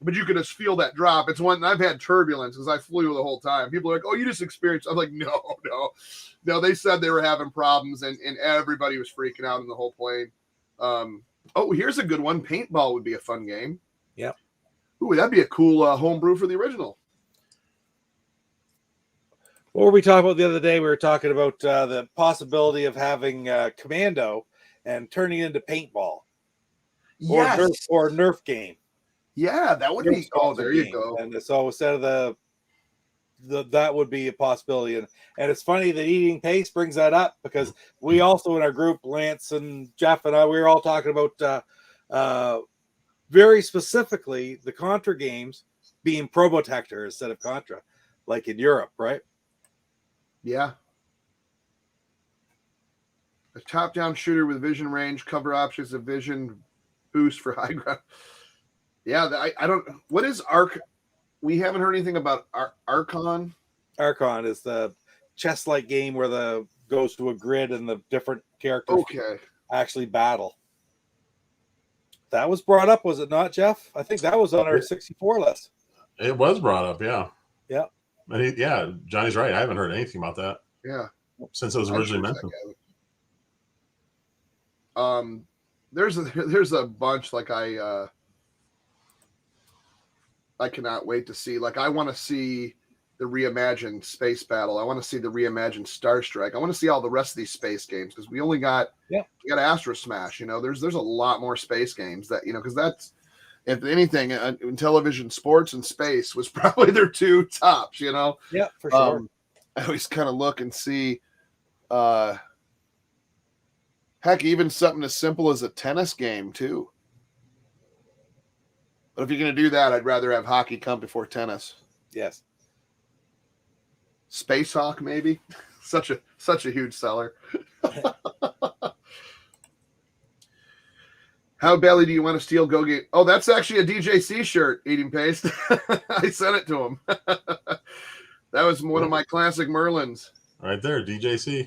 But you could just feel that drop. It's one I've had turbulence because I flew the whole time. People are like, oh, you just experienced. I'm like, no. They said they were having problems and everybody was freaking out in the whole plane. Here's a good one. Paintball would be a fun game. Yeah. Ooh, that'd be a cool homebrew for the original. What were we talking about the other day? We were talking about the possibility of having Commando and turning it into paintball. Yes. Or Nerf game. Yeah, that would be. Oh, there you go. And so instead of that would be a possibility. And it's funny that eating paste brings that up because we also in our group, Lance and Jeff and I, we were all talking about very specifically the Contra games being Probotector instead of Contra, like in Europe, right? Yeah. A top-down shooter with vision range, cover options, a vision boost for high ground. Yeah, I don't. What is Arc? We haven't heard anything about Archon. Archon is the chess-like game where the goes to a grid and the different characters actually battle. That was brought up, was it not, Jeff? I think that was on our 64 list. It was brought up, yeah. Yeah. And Johnny's right. I haven't heard anything about that. Yeah. Since it was originally mentioned. There's a bunch like I cannot wait to see. Like I want to see the reimagined Space Battle. I want to see the reimagined Star Strike. I want to see all the rest of these space games because we only got Astro Smash. There's a lot more space games that because that's, if anything, Intellivision Sports and Space was probably their 2 tops. Yeah, for sure. I always kind of look and see, heck, even something as simple as a tennis game too. But if you're going to do that, I'd rather have hockey come before tennis. Yes. Space Hawk, maybe. such a huge seller. How badly do you want to steal Go Game? Oh, that's actually a DJC shirt, Eating Paste. I sent it to him. That was one of my classic Merlins. Right there, DJC.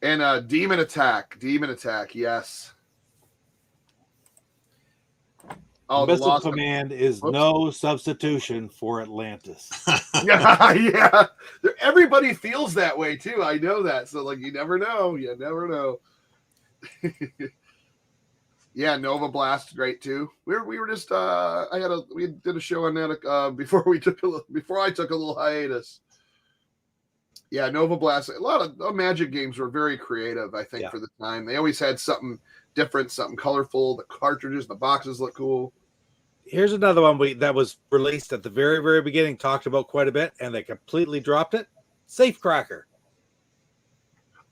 And Demon Attack, yes. Oh, Missile Command is no substitution for Atlantis. Yeah. Everybody feels that way too. I know that. So you never know. Yeah, Nova Blast, great too. We were just we did a show on that before I took a little hiatus. Yeah, Nova Blast. A lot of Magic games were very creative, I think, for the time. They always had something different, something colorful. The cartridges, the boxes look cool. Here's another one that was released at the very, very beginning, talked about quite a bit, and they completely dropped it. Safecracker.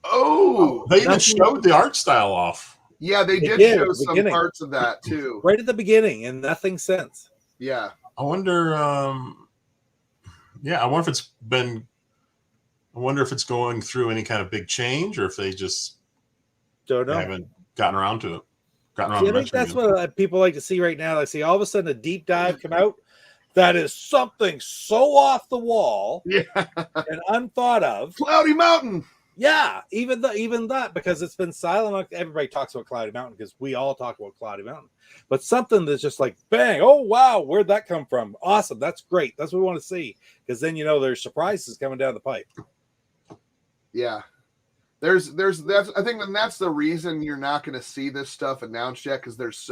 Oh, they even showed the art style off. Yeah, they did show some parts of that too. Right at the beginning, and nothing since. Yeah. I wonder. Yeah, I wonder if it's going through any kind of big change, or if they just Don't know. haven't gotten around to it. See, I think that's what people like to see right now. They see all of a sudden a deep dive come out that is something so off the wall, and unthought of. Cloudy Mountain. Yeah, even that, because it's been silent. Everybody talks about Cloudy Mountain because we all talk about Cloudy Mountain. But something that's just like, bang, oh wow, where'd that come from? Awesome, that's great. That's what we want to see, because then there's surprises coming down the pipe. Yeah. That's I think that's the reason you're not going to see this stuff announced yet, because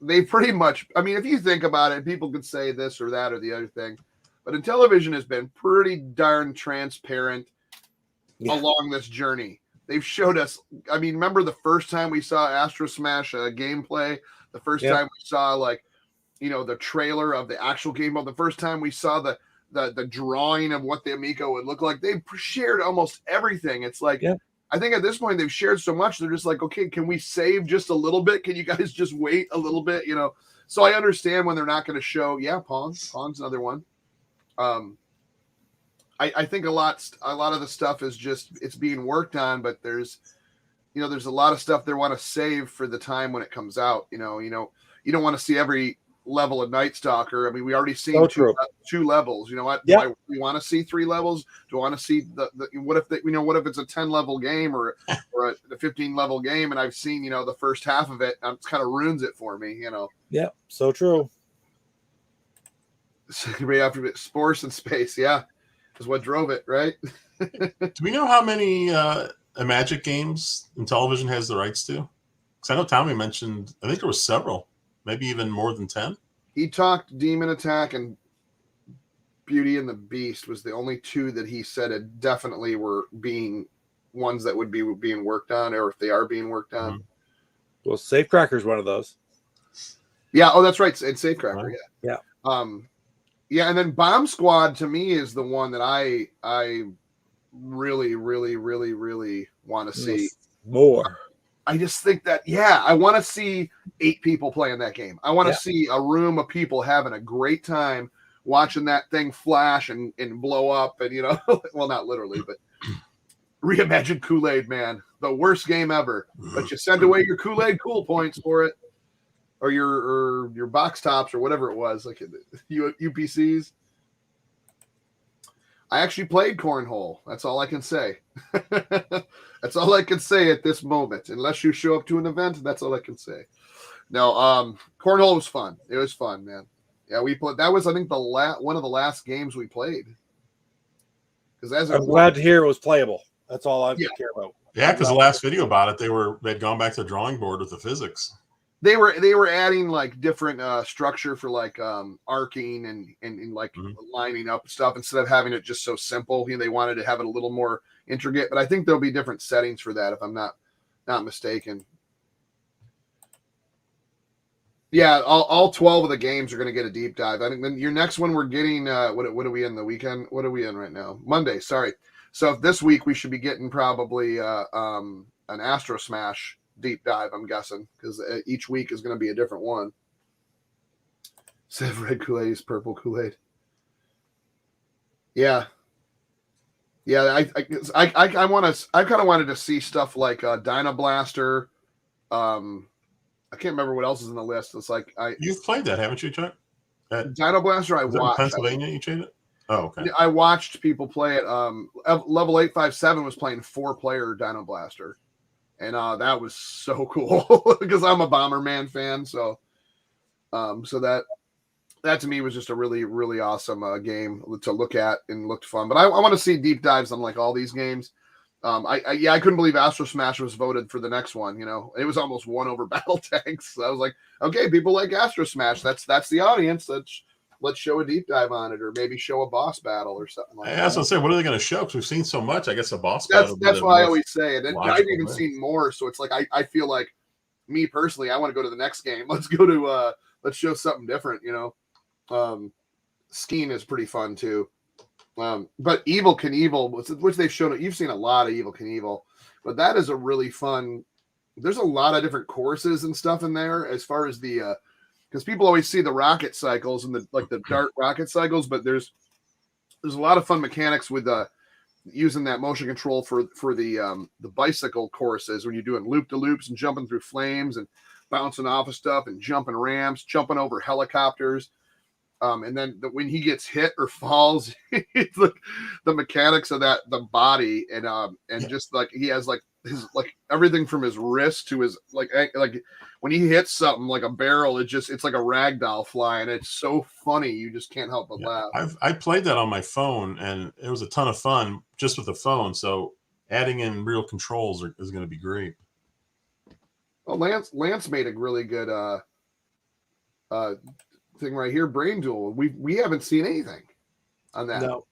they pretty much, I mean, if you think about it, people could say this or that or the other thing, but Intellivision has been pretty darn transparent along this journey. They've showed us, I mean, remember the first time we saw ASTROSMASH gameplay, the first time we saw the trailer of the actual game, the first time we saw the drawing of what the Amico would look like. They've shared almost everything. It's like, I think at this point they've shared so much, they're just like, okay, can we save just a little bit? Can you guys just wait a little bit? So I understand when they're not going to show. Pong's another one. I think a lot of the stuff is just, it's being worked on, but there's a lot of stuff they want to save for the time when it comes out. You don't want to see every level of Night Stalker. I mean, we already seen two levels. You know what? Yeah. Do we want to see 3 levels? Do I want to see what if it's a 10 level game or a 15 level game, and I've seen the first half of it, and it kind of ruins it for me. Yeah, so true. After Spores in Space, is what drove it, right? Do we know how many Magic games Intellivision has the rights to? Because I know Tommy mentioned, I think there was several. Maybe even more than 10. He talked Demon Attack and Beauty and the Beast was the only 2 that he said it definitely were being ones that would be being worked on, or if they are being worked on. Mm-hmm. Well, Safecracker's one of those. Yeah. Oh, that's right. It's Safecracker. Yeah. Yeah. And then Bomb Squad to me is the one that I really, really, really, really want to see more. I just think that, I want to see 8 people playing that game. I want to see a room of people having a great time watching that thing flash and blow up. And, well, not literally, but reimagine Kool-Aid Man, the worst game ever. But you send away your Kool-Aid cool points for it, or your box tops or whatever it was, like UPCs. I actually played Cornhole. That's all I can say. That's all I can say at this moment. Unless you show up to an event, that's all I can say. No, Cornhole was fun. It was fun, man. Yeah, we played. That was, I think, one of the last games we played. Because I'm glad to hear it was playable. That's all I care about. Yeah, because the last video about it, they'd gone back to the drawing board with the physics. They were adding like different structure for like arcing and like lining up stuff instead of having it just so simple. They wanted to have it a little more intricate, but I think there'll be different settings for that if I'm not mistaken. Yeah, all 12 of the games are going to get a deep dive. I think then your next one we're getting what are we in the weekend? What are we in right now? Monday, sorry. So this week we should be getting probably an ASTROSMASH deep dive, I'm guessing, because each week is going to be a different one. Instead of red Kool-Aid is purple Kool-Aid. Yeah. I kind of wanted to see stuff like Dino Blaster. I can't remember what else is on the list. It's like you've played that, haven't you, Chuck? Dino Blaster. I watched. Pennsylvania, you played it? Oh, okay. I watched people play it. Level 857 was playing 4-player Dino Blaster, and that was so cool because I'm a Bomberman fan. So that to me was just a really, really awesome game to look at and looked fun. But I want to see deep dives on like all these games. I couldn't believe ASTROSMASH was voted for the next one. It was almost won over Battle Tanks. So I was like, okay, people like ASTROSMASH. That's the audience. Let's show a deep dive on it, or maybe show a boss battle or something like that. I was gonna say, what are they going to show? Because we've seen so much. I guess a boss battle. That's why I always say it. And I've even seen more. So it's like I feel like me personally, I want to go to the next game. Let's go to let's show something different. Skiing is pretty fun too. But Evil Knievel, which they've shown, you've seen a lot of Evil Knievel, but that is a really fun. There's a lot of different courses and stuff in there as far as the because people always see the rocket cycles and the dart rocket cycles, but there's a lot of fun mechanics with using that motion control for the bicycle courses when you're doing loop to loops and jumping through flames and bouncing off of stuff and jumping ramps, jumping over helicopters. And then when he gets hit or falls, it's like the mechanics of the body and just like he has like his like everything from his wrist to his like when he hits something like a barrel, it's like a rag doll flying. It's so funny, you just can't help but laugh. I played that on my phone, and it was a ton of fun just with the phone. So adding in real controls is going to be great. Well, Lance made a really good thing right here, Brain Duel. We haven't seen anything on that. No.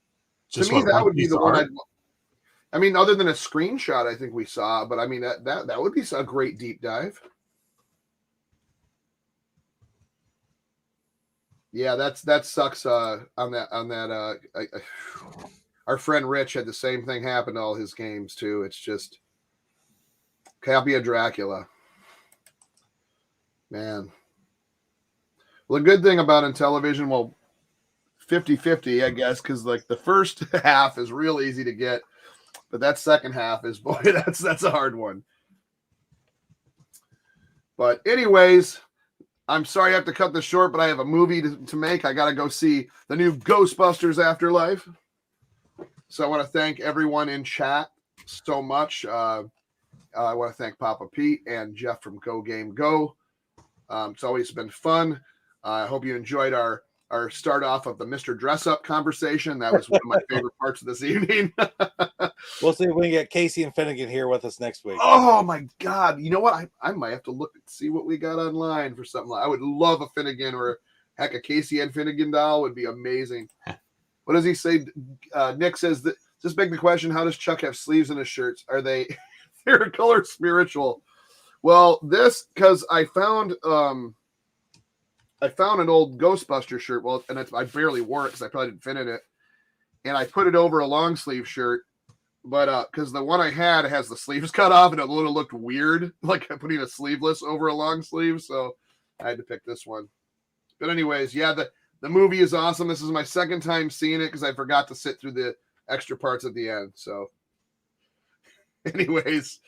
To me, that would be the one I mean, other than a screenshot, I think we saw, but I mean that would be a great deep dive. Yeah, that sucks. On that, our friend Rich had the same thing happen to all his games too. It's just copy of Dracula, man. Well, the good thing about Intellivision, well, 50-50, I guess, because like the first half is real easy to get. But that second half is, boy, that's a hard one. But anyways, I'm sorry I have to cut this short, but I have a movie to make. I got to go see the new Ghostbusters Afterlife. So I want to thank everyone in chat so much. I want to thank Papa Pete and Jeff from Go Game Go. It's always been fun. I hope you enjoyed our start off of the Mr. Dress Up conversation. That was one of my favorite parts of this evening. We'll see if we can get Casey and Finnegan here with us next week. Oh my God. You know what? I might have to look and see what we got online for something. I would love a Finnegan or heck, a Casey and Finnegan doll would be amazing. What does he say? Nick says that just beg the question, how does Chuck have sleeves in his shirts? Are they're color spiritual? Well, because I found an old Ghostbuster shirt. Well, and I barely wore it because I probably didn't fit in it. And I put it over a long sleeve shirt. But because the one I had has the sleeves cut off and it looked weird, like putting a sleeveless over a long sleeve. So I had to pick this one. But anyways, yeah, the movie is awesome. This is my second time seeing it because I forgot to sit through the extra parts at the end. So anyways,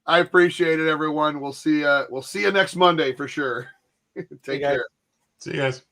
I appreciate it, everyone. We'll see you next Monday for sure. Take care. See you guys.